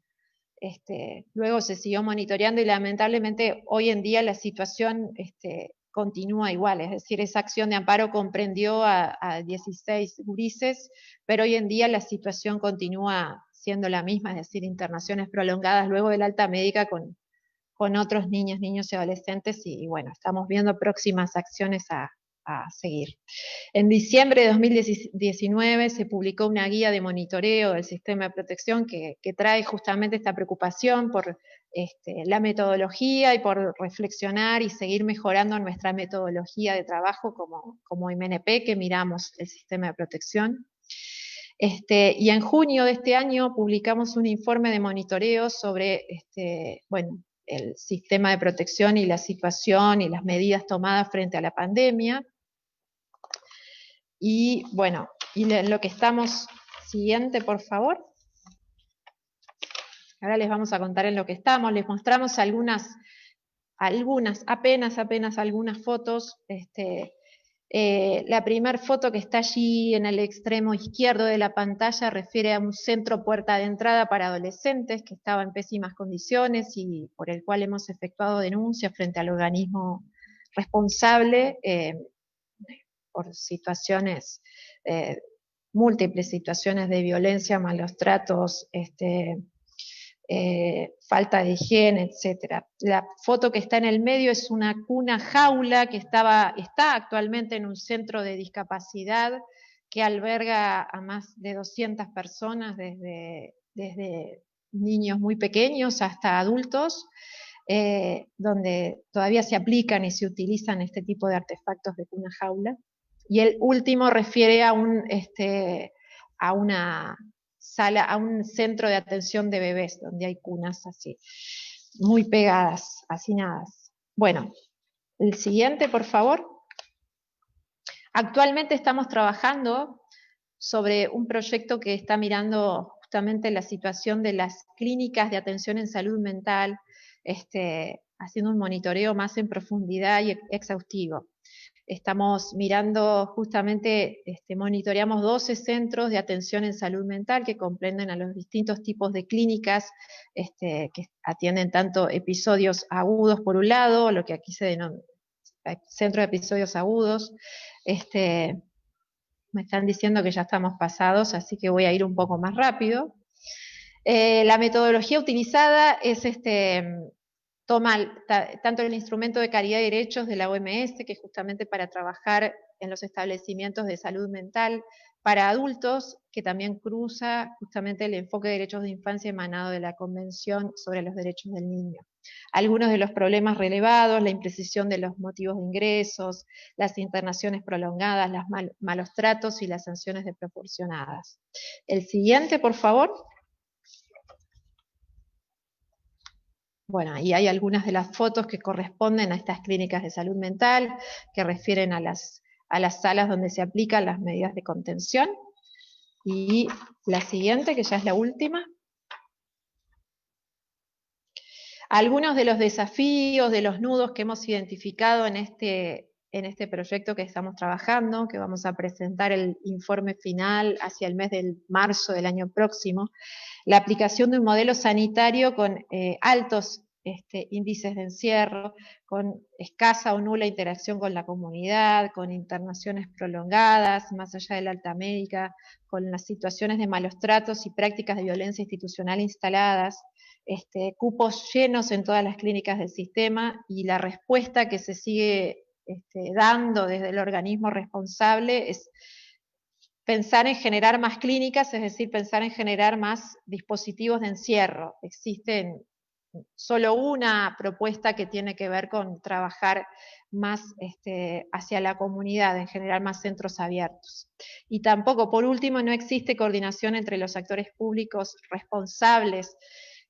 Speaker 6: luego se siguió monitoreando y lamentablemente hoy en día la situación continúa igual, es decir, esa acción de amparo comprendió a 16 gurises, pero hoy en día la situación continúa siendo la misma, es decir, internaciones prolongadas luego de la alta médica con otros niños, niños y adolescentes y bueno, estamos viendo próximas acciones a seguir. En diciembre de 2019 se publicó una guía de monitoreo del sistema de protección que trae justamente esta preocupación por la metodología y por reflexionar y seguir mejorando nuestra metodología de trabajo como MNP que miramos el sistema de protección. Y en junio de este año publicamos un informe de monitoreo sobre el sistema de protección y la situación y las medidas tomadas frente a la pandemia. Y bueno, y en lo que estamos, siguiente por favor. Ahora les vamos a contar en lo que estamos, les mostramos apenas algunas fotos. La primera foto que está allí en el extremo izquierdo de la pantalla refiere a un centro puerta de entrada para adolescentes que estaba en pésimas condiciones y por el cual hemos efectuado denuncias frente al organismo responsable por situaciones, múltiples situaciones de violencia, malos tratos, falta de higiene, etc. La foto que está en el medio es una cuna jaula que está actualmente en un centro de discapacidad que alberga a más de 200 personas, desde niños muy pequeños hasta adultos, donde todavía se aplican y se utilizan este tipo de artefactos de cuna jaula. Y el último refiere a una sala, a un centro de atención de bebés, donde hay cunas así, muy pegadas, hacinadas. Bueno, el siguiente, por favor. Actualmente estamos trabajando sobre un proyecto que está mirando justamente la situación de las clínicas de atención en salud mental, haciendo un monitoreo más en profundidad y exhaustivo. Estamos mirando justamente, monitoreamos 12 centros de atención en salud mental que comprenden a los distintos tipos de clínicas que atienden tanto episodios agudos por un lado, lo que aquí se denomina centro de episodios agudos. Me están diciendo que ya estamos pasados, así que voy a ir un poco más rápido. La metodología utilizada es toma tanto el instrumento de calidad y derechos de la OMS, que es justamente para trabajar en los establecimientos de salud mental para adultos, que también cruza justamente el enfoque de derechos de infancia emanado de la Convención sobre los Derechos del Niño. Algunos de los problemas relevados, la imprecisión de los motivos de ingresos, las internaciones prolongadas, los malos tratos y las sanciones desproporcionadas. El siguiente, por favor. Bueno, ahí hay algunas de las fotos que corresponden a estas clínicas de salud mental, que refieren a las salas donde se aplican las medidas de contención. Y la siguiente, que ya es la última. Algunos de los desafíos, de los nudos que hemos identificado en este proyecto que estamos trabajando, que vamos a presentar el informe final hacia el mes de marzo del año próximo, la aplicación de un modelo sanitario con altos índices de encierro, con escasa o nula interacción con la comunidad, con internaciones prolongadas, más allá de la alta médica, con las situaciones de malos tratos y prácticas de violencia institucional instaladas, cupos llenos en todas las clínicas del sistema y la respuesta que se sigue dando desde el organismo responsable es pensar en generar más clínicas, es decir, pensar en generar más dispositivos de encierro. Existen solo una propuesta que tiene que ver con trabajar más hacia la comunidad, en generar más centros abiertos. Y tampoco, por último, no existe coordinación entre los actores públicos responsables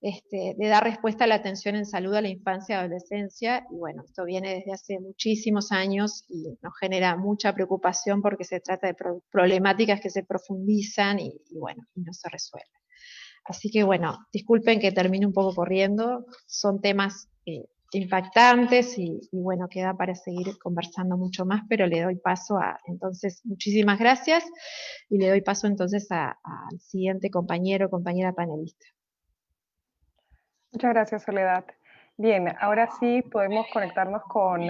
Speaker 6: de dar respuesta a la atención en salud a la infancia y adolescencia. Y bueno, esto viene desde hace muchísimos años y nos genera mucha preocupación porque se trata de problemáticas que se profundizan y bueno, y no se resuelven. Así que bueno, disculpen que termine un poco corriendo, son temas impactantes y bueno, queda para seguir conversando mucho más, pero le doy paso entonces, muchísimas gracias, y le doy paso entonces al siguiente compañero, compañera panelista.
Speaker 1: Muchas gracias, Soledad. Bien, ahora sí podemos conectarnos con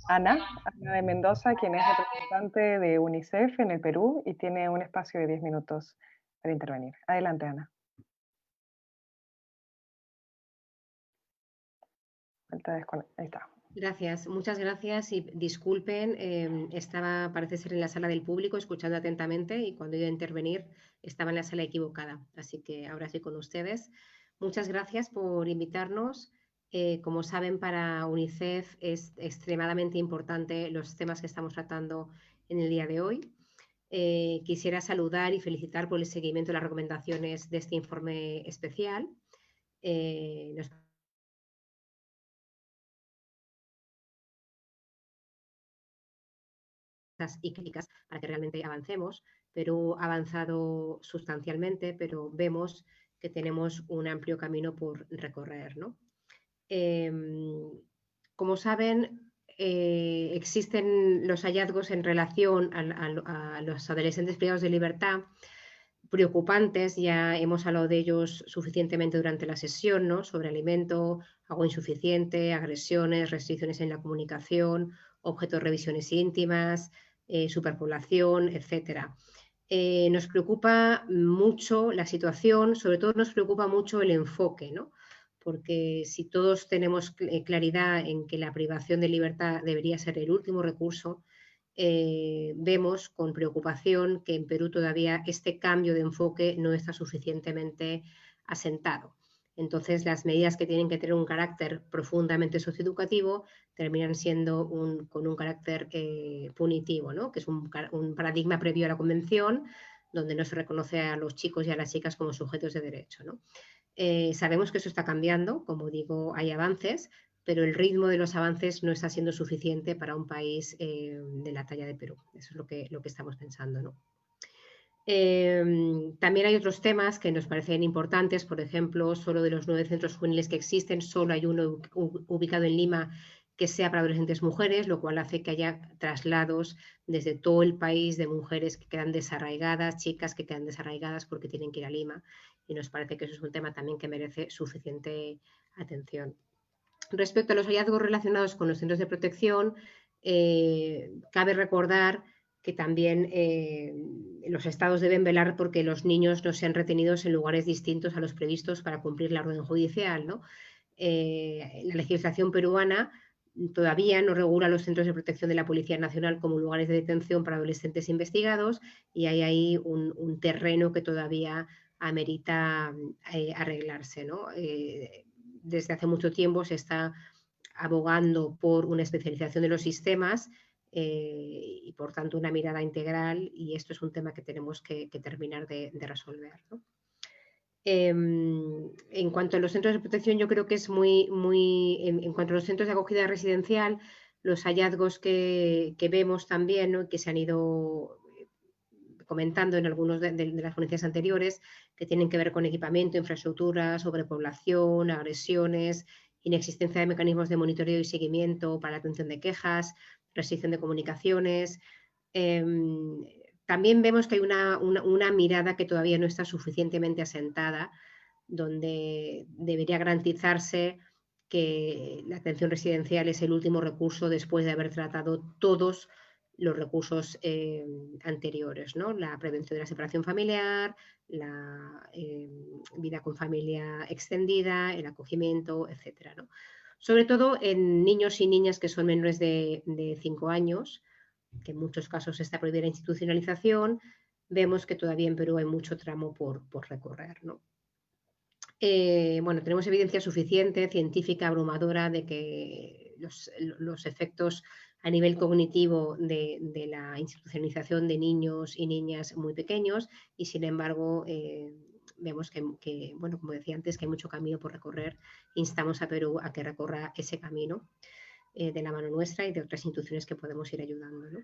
Speaker 1: Ana de Mendoza, quien es representante de UNICEF en el Perú y tiene un espacio de 10 minutos para intervenir. Adelante, Ana. Ahí está.
Speaker 7: Gracias, muchas gracias y disculpen, estaba, parece ser, en la sala del público escuchando atentamente y cuando iba a intervenir estaba en la sala equivocada, así que ahora sí con ustedes. Muchas gracias por invitarnos. Como saben, para UNICEF es extremadamente importante los temas que estamos tratando en el día de hoy. Quisiera saludar y felicitar por el seguimiento de las recomendaciones de este informe especial. Nos y críticas para que realmente avancemos. Perú ha avanzado sustancialmente, pero vemos que tenemos un amplio camino por recorrer, ¿no? Como saben, existen los hallazgos en relación a los adolescentes privados de libertad preocupantes, ya hemos hablado de ellos suficientemente durante la sesión, ¿no? Sobre alimento, agua insuficiente, agresiones, restricciones en la comunicación, objeto de revisiones íntimas, superpoblación, etc. Nos preocupa mucho la situación, sobre todo nos preocupa mucho el enfoque, ¿no? Porque si todos tenemos claridad en que la privación de libertad debería ser el último recurso, vemos con preocupación que en Perú todavía este cambio de enfoque no está suficientemente asentado. Entonces, las medidas que tienen que tener un carácter profundamente socioeducativo terminan siendo con un carácter punitivo, ¿no? Que es un paradigma previo a la Convención, donde no se reconoce a los chicos y a las chicas como sujetos de derecho, ¿no? Sabemos que eso está cambiando, como digo, hay avances, pero el ritmo de los avances no está siendo suficiente para un país de la talla de Perú. Eso es lo que estamos pensando, ¿no? También hay otros temas que nos parecen importantes, por ejemplo, solo de los 9 centros juveniles que existen, solo hay uno ubicado en Lima que sea para adolescentes mujeres, lo cual hace que haya traslados desde todo el país de mujeres que quedan desarraigadas, chicas que quedan desarraigadas porque tienen que ir a Lima, y nos parece que eso es un tema también que merece suficiente atención. Respecto a los hallazgos relacionados con los centros de protección, cabe recordar que también los estados deben velar porque los niños no sean retenidos en lugares distintos a los previstos para cumplir la orden judicial, ¿no? La legislación peruana todavía no regula los centros de protección de la Policía Nacional como lugares de detención para adolescentes investigados, y hay ahí un terreno que todavía amerita arreglarse, ¿no? Desde hace mucho tiempo se está abogando por una especialización de los sistemas y por tanto una mirada integral, y esto es un tema que tenemos que terminar de resolver, ¿no? En cuanto a los centros de protección, yo creo que es en cuanto a los centros de acogida residencial, los hallazgos que vemos también, ¿no? Que se han ido comentando en algunas de las ponencias anteriores, que tienen que ver con equipamiento, infraestructura, sobrepoblación, agresiones, inexistencia de mecanismos de monitoreo y seguimiento para la atención de quejas, restricción de comunicaciones. También vemos que hay una mirada que todavía no está suficientemente asentada, donde debería garantizarse que la atención residencial es el último recurso después de haber tratado todos los recursos anteriores, ¿no? La prevención de la separación familiar, la vida con familia extendida, el acogimiento, etcétera, ¿no? Sobre todo en niños y niñas que son menores de 5 años, que en muchos casos está prohibida la institucionalización. vemos que todavía en Perú hay mucho tramo por recorrer, ¿no? Bueno, tenemos evidencia suficiente, científica, abrumadora, de que los efectos a nivel cognitivo de la institucionalización de niños y niñas muy pequeños, y sin embargo vemos que, bueno, como decía antes, que hay mucho camino por recorrer. Instamos a Perú a que recorra ese camino de la mano nuestra y de otras instituciones que podemos ir ayudando, ¿no?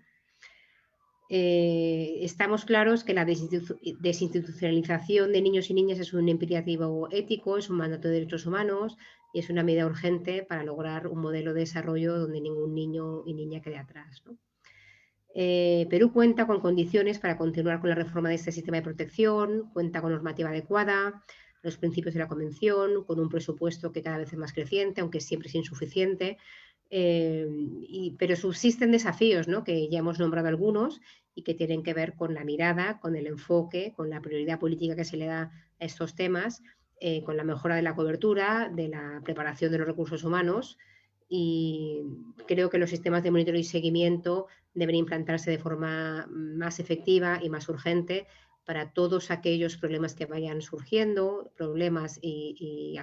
Speaker 7: Estamos claros que la desinstitucionalización de niños y niñas es un imperativo ético, es un mandato de derechos humanos y es una medida urgente para lograr un modelo de desarrollo donde ningún niño y niña quede atrás, ¿no? Perú cuenta con condiciones para continuar con la reforma de este sistema de protección, cuenta con normativa adecuada, los principios de la Convención, con un presupuesto que cada vez es más creciente, aunque siempre es insuficiente. Pero subsisten desafíos, ¿no?, que ya hemos nombrado algunos y que tienen que ver con la mirada, con el enfoque, con la prioridad política que se le da a estos temas, con la mejora de la cobertura, de la preparación de los recursos humanos, y creo que los sistemas de monitoreo y seguimiento deben implantarse de forma más efectiva y más urgente para todos aquellos problemas que vayan surgiendo, problemas y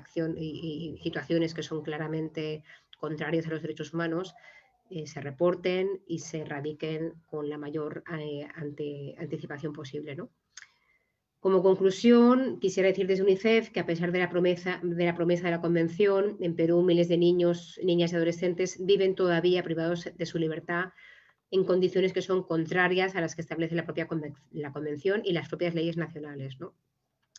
Speaker 7: situaciones que son claramente contrarios a los derechos humanos, se reporten y se erradiquen con la mayor anticipación posible, ¿no? Como conclusión, quisiera decir desde UNICEF que a pesar de la promesa de la Convención, en Perú miles de niños, niñas y adolescentes viven todavía privados de su libertad en condiciones que son contrarias a las que establece la propia Convención y las propias leyes nacionales, ¿no?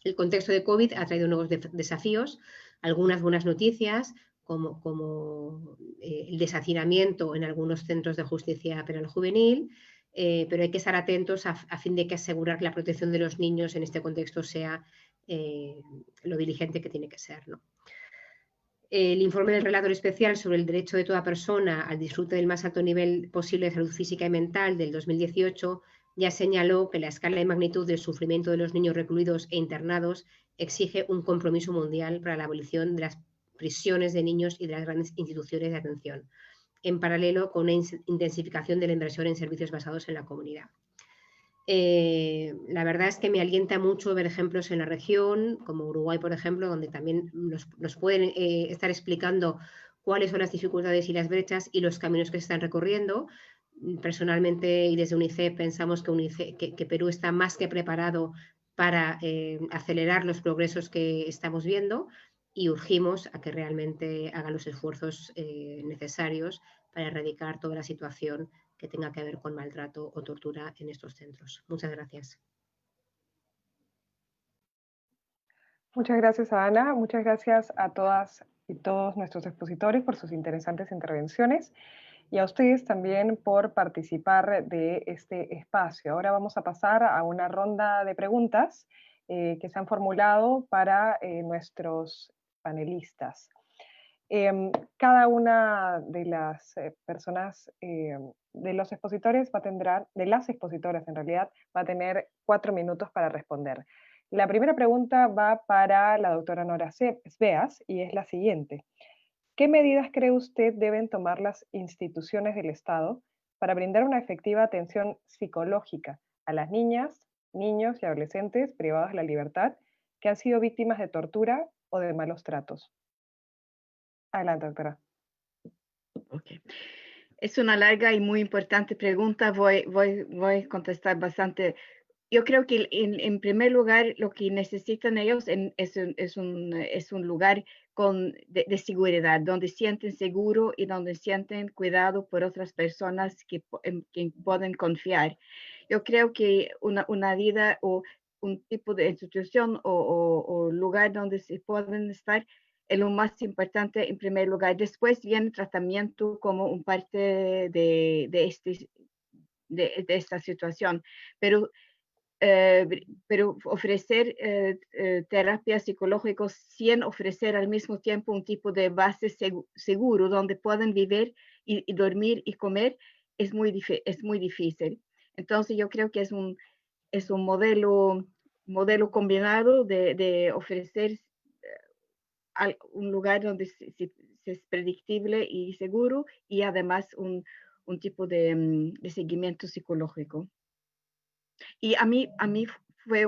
Speaker 7: El contexto de COVID ha traído nuevos desafíos, algunas buenas noticias, como el deshacinamiento en algunos centros de justicia penal juvenil, pero hay que estar atentos a fin de que asegurar que la protección de los niños en este contexto sea lo diligente que tiene que ser, ¿no? El informe del relator especial sobre el derecho de toda persona al disfrute del más alto nivel posible de salud física y mental del 2018 ya señaló que la escala y magnitud del sufrimiento de los niños recluidos e internados exige un compromiso mundial para la abolición de las prisiones de niños y de las grandes instituciones de atención, en paralelo con una intensificación de la inversión en servicios basados en la comunidad. La verdad es que me alienta mucho ver ejemplos en la región, como Uruguay, por ejemplo, donde también nos pueden estar explicando cuáles son las dificultades y las brechas y los caminos que se están recorriendo. Personalmente y desde UNICEF pensamos que Perú está más que preparado para acelerar los progresos que estamos viendo y urgimos a que realmente haga los esfuerzos necesarios para erradicar toda la situación que tenga que ver con maltrato o tortura en estos centros. Muchas gracias.
Speaker 1: Muchas gracias, Ana. Muchas gracias a todas y todos nuestros expositores por sus interesantes intervenciones y a ustedes también por participar de este espacio. Ahora vamos a pasar a una ronda de preguntas que se han formulado para nuestros panelistas. Cada una de las personas, de los expositores de las expositoras en realidad, va a tener 4 minutos para responder. La primera pregunta va para la doctora Nora Sveas y es la siguiente. ¿Qué medidas cree usted deben tomar las instituciones del Estado para brindar una efectiva atención psicológica a las niñas, niños y adolescentes privados de la libertad que han sido víctimas de tortura o de malos tratos? Adelante, doctora.
Speaker 5: Okay. Es una larga y muy importante pregunta. Voy a contestar bastante. Yo creo que en primer lugar lo que necesitan ellos es un lugar de seguridad, donde sienten seguro y donde sienten cuidado por otras personas en quien pueden confiar. Yo creo que una vida o un tipo de institución o lugar donde se pueden estar es lo más importante en primer lugar. Después viene el tratamiento como un parte de esta situación. Pero ofrecer terapias psicológicas sin ofrecer al mismo tiempo un tipo de base seguro donde puedan vivir y dormir y comer es muy difícil. Entonces yo creo que es un modelo combinado de ofrecer un lugar donde es predictible y seguro y además un tipo de seguimiento psicológico. Y a mí fue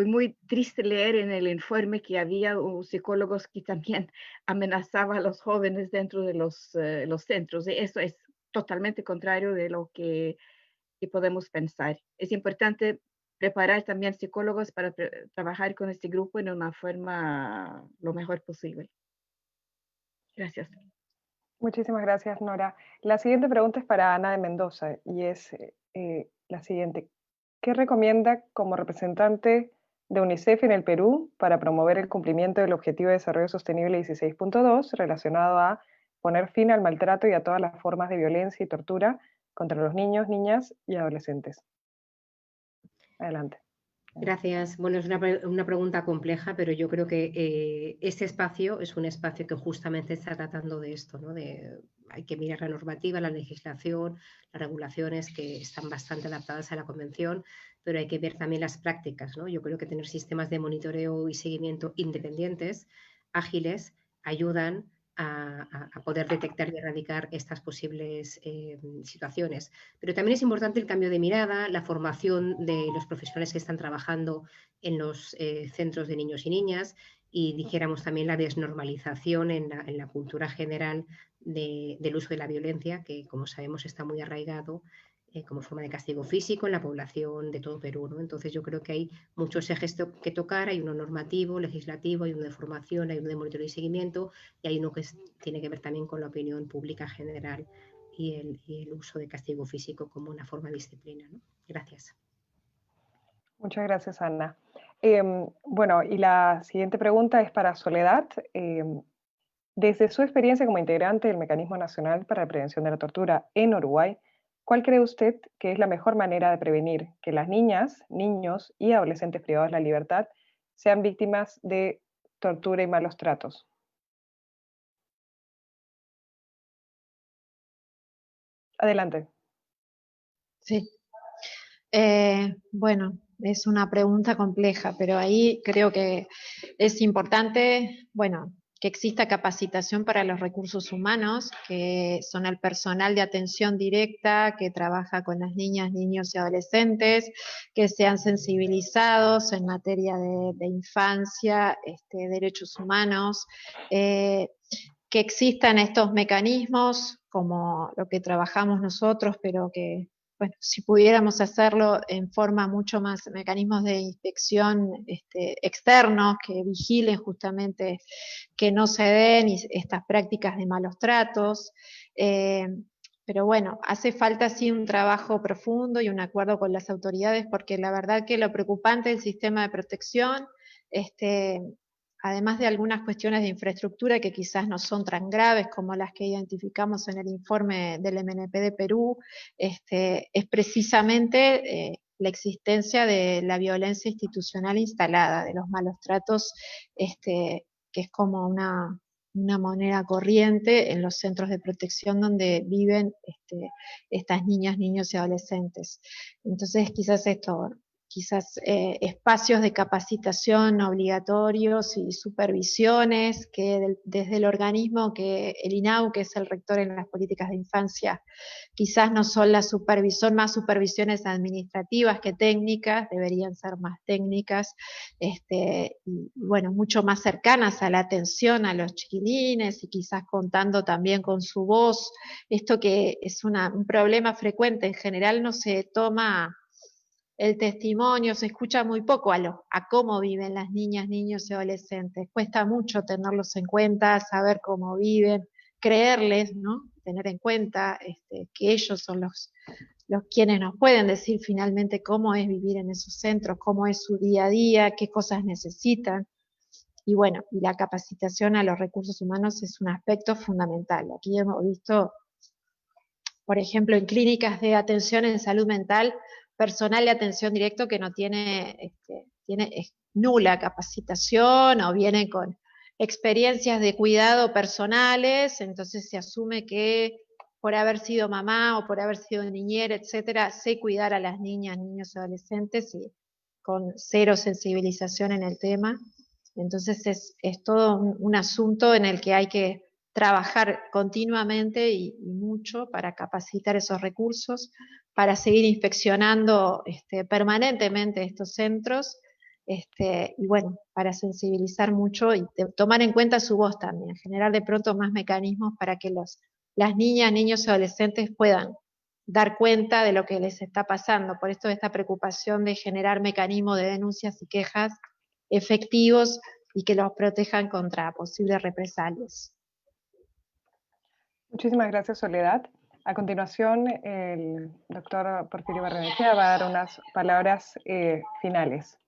Speaker 5: muy triste leer en el informe que había psicólogos que también amenazaban a los jóvenes dentro de los centros. Y eso es totalmente contrario de lo que podemos pensar. Es importante preparar también psicólogos para trabajar con este grupo en una forma lo mejor posible. Gracias.
Speaker 1: Muchísimas gracias, Nora. La siguiente pregunta es para Ana de Mendoza y es la siguiente. ¿Qué recomienda como representante de UNICEF en el Perú para promover el cumplimiento del Objetivo de Desarrollo Sostenible 16.2 relacionado a poner fin al maltrato y a todas las formas de violencia y tortura contra los niños, niñas y adolescentes? Adelante.
Speaker 7: Gracias. Bueno, es una pregunta compleja, pero yo creo que este espacio es un espacio que justamente está tratando de esto, ¿no? Hay que mirar la normativa, la legislación, las regulaciones que están bastante adaptadas a la Convención, pero hay que ver también las prácticas, ¿no? Yo creo que tener sistemas de monitoreo y seguimiento independientes, ágiles, ayudan a poder detectar y erradicar estas posibles situaciones. Pero también es importante el cambio de mirada, la formación de los profesionales que están trabajando en los centros de niños y niñas y dijéramos también la desnormalización en la cultura general del uso de la violencia, que como sabemos está muy arraigado como forma de castigo físico en la población de todo Perú, ¿no? Entonces yo creo que hay muchos ejes que tocar, hay uno normativo, legislativo, hay uno de formación, hay uno de monitoreo y seguimiento y hay uno que tiene que ver también con la opinión pública general y el uso de castigo físico como una forma de disciplina, ¿no? Gracias.
Speaker 1: Muchas gracias, Ana. Bueno, y la siguiente pregunta es para Soledad. Desde su experiencia como integrante del Mecanismo Nacional para la Prevención de la Tortura en Uruguay, ¿cuál cree usted que es la mejor manera de prevenir que las niñas, niños y adolescentes privados de la libertad sean víctimas de tortura y malos tratos? Adelante.
Speaker 6: Sí. Bueno, es una pregunta compleja, pero ahí creo que es importante, bueno, que exista capacitación para los recursos humanos, que son el personal de atención directa, que trabaja con las niñas, niños y adolescentes, que sean sensibilizados en materia de infancia, derechos humanos, que existan estos mecanismos como lo que trabajamos nosotros, pero que bueno, si pudiéramos hacerlo en forma mucho más, mecanismos de inspección externos que vigilen justamente que no se den estas prácticas de malos tratos. Pero bueno, hace falta sí un trabajo profundo y un acuerdo con las autoridades, porque la verdad que lo preocupante del sistema de protección, además de algunas cuestiones de infraestructura que quizás no son tan graves como las que identificamos en el informe del MNP de Perú, es precisamente la existencia de la violencia institucional instalada, de los malos tratos, que es como una moneda corriente en los centros de protección donde viven estas niñas, niños y adolescentes. Entonces quizás espacios de capacitación obligatorios y supervisiones que desde el organismo, que el INAU, que es el rector en las políticas de infancia, quizás no son más supervisiones administrativas que técnicas, deberían ser más técnicas, y bueno, mucho más cercanas a la atención a los chiquilines y quizás contando también con su voz. Esto que es un problema frecuente, en general no se toma el testimonio, se escucha muy poco a cómo viven las niñas, niños y adolescentes. Cuesta mucho tenerlos en cuenta, saber cómo viven, creerles, ¿no? Tener en cuenta que ellos son los quienes nos pueden decir finalmente cómo es vivir en esos centros, cómo es su día a día, qué cosas necesitan. Y bueno, y la capacitación a los recursos humanos es un aspecto fundamental. Aquí hemos visto, por ejemplo, en clínicas de atención en salud mental, personal de atención directo que no tiene nula capacitación o viene con experiencias de cuidado personales, entonces se asume que por haber sido mamá o por haber sido niñera, etcétera, sé cuidar a las niñas, niños y adolescentes y con cero sensibilización en el tema. Entonces es todo un asunto en el que hay que trabajar continuamente y mucho para capacitar esos recursos, para seguir inspeccionando permanentemente estos centros, y bueno, para sensibilizar mucho y tomar en cuenta su voz también, generar de pronto más mecanismos para que las niñas, niños y adolescentes puedan dar cuenta de lo que les está pasando. Por esto esta preocupación de generar mecanismos de denuncias y quejas efectivos y que los protejan contra posibles represalias.
Speaker 1: Muchísimas gracias, Soledad. A continuación, el doctor Porfirio Barrenechea va a dar unas palabras finales.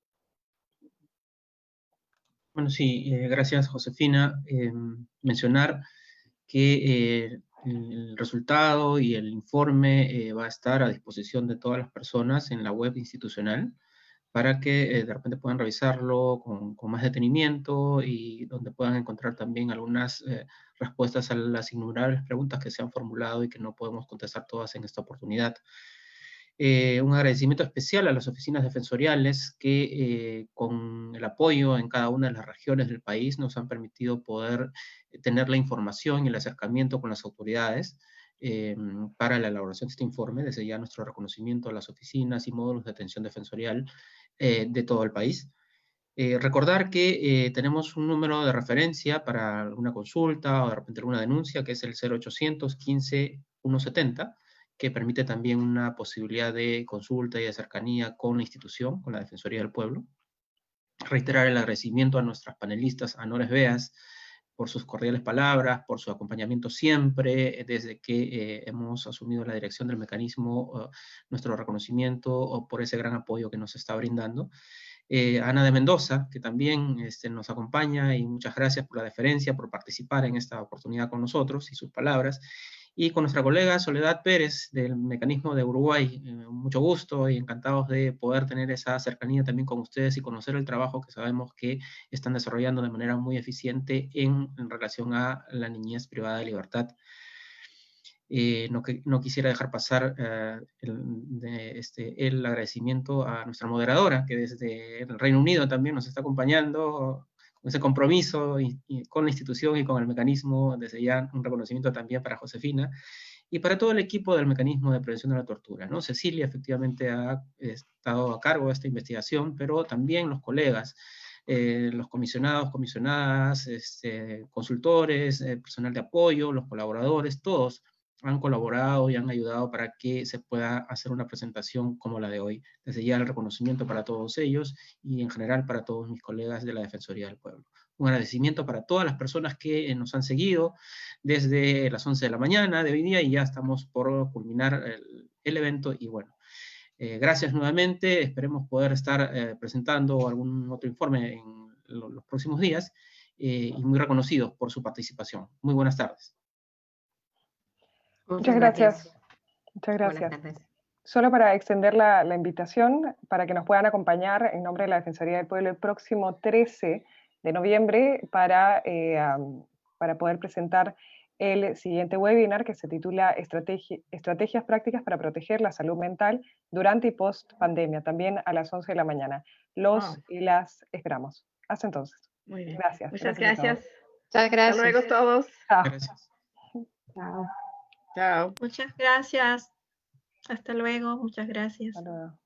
Speaker 3: Bueno, sí, gracias, Josefina. Mencionar que el resultado y el informe va a estar a disposición de todas las personas en la web institucional para que de repente puedan revisarlo con más detenimiento y donde puedan encontrar también algunas respuestas a las innumerables preguntas que se han formulado y que no podemos contestar todas en esta oportunidad. Un agradecimiento especial a las oficinas defensoriales que con el apoyo en cada una de las regiones del país nos han permitido poder tener la información y el acercamiento con las autoridades para la elaboración de este informe. Desde ya nuestro reconocimiento a las oficinas y módulos de atención defensorial de todo el país. Recordar que tenemos un número de referencia para alguna consulta o de repente alguna denuncia, que es el 0800 15 170, que permite también una posibilidad de consulta y de cercanía con la institución, con la Defensoría del Pueblo. Reiterar el agradecimiento a nuestras panelistas, a Nores Beas, por sus cordiales palabras, por su acompañamiento siempre, desde que hemos asumido la dirección del mecanismo, nuestro reconocimiento por ese gran apoyo que nos está brindando. Ana de Mendoza, que también nos acompaña, y muchas gracias por la deferencia, por participar en esta oportunidad con nosotros y sus palabras. Y con nuestra colega Soledad Pérez, del Mecanismo de Uruguay, mucho gusto y encantados de poder tener esa cercanía también con ustedes y conocer el trabajo que sabemos que están desarrollando de manera muy eficiente en relación a la niñez privada de libertad. No quisiera dejar pasar el agradecimiento a nuestra moderadora, que desde el Reino Unido también nos está acompañando con ese compromiso con la institución y con el mecanismo. Desde ya un reconocimiento también para Josefina y para todo el equipo del Mecanismo de Prevención de la Tortura, ¿no? Cecilia efectivamente ha estado a cargo de esta investigación, pero también los colegas, los comisionados, comisionadas, consultores, personal de apoyo, los colaboradores, todos han colaborado y han ayudado para que se pueda hacer una presentación como la de hoy. Desde ya el reconocimiento para todos ellos y en general para todos mis colegas de la Defensoría del Pueblo. Un agradecimiento para todas las personas que nos han seguido desde las 11 de la mañana de hoy día y ya estamos por culminar el evento y bueno, gracias nuevamente, esperemos poder estar presentando algún otro informe en los próximos días y muy reconocidos por su participación. Muy buenas tardes.
Speaker 1: Muchas gracias. Muchas gracias.
Speaker 7: Buenas tardes.
Speaker 1: Solo para extender la invitación para que nos puedan acompañar en nombre de la Defensoría del Pueblo el próximo 13 de noviembre para poder presentar el siguiente webinar que se titula Estrategias prácticas para proteger la salud mental durante y post pandemia, también a las 11 de la mañana. Los y las esperamos. Hasta entonces.
Speaker 5: Muy bien.
Speaker 1: Gracias.
Speaker 5: Muchas gracias.
Speaker 6: Muchas gracias.
Speaker 5: Hasta luego todos.
Speaker 1: Chao.
Speaker 3: Gracias.
Speaker 6: Chao.
Speaker 5: Chao.
Speaker 4: Muchas gracias. Hasta luego. Muchas gracias.
Speaker 1: Hasta luego.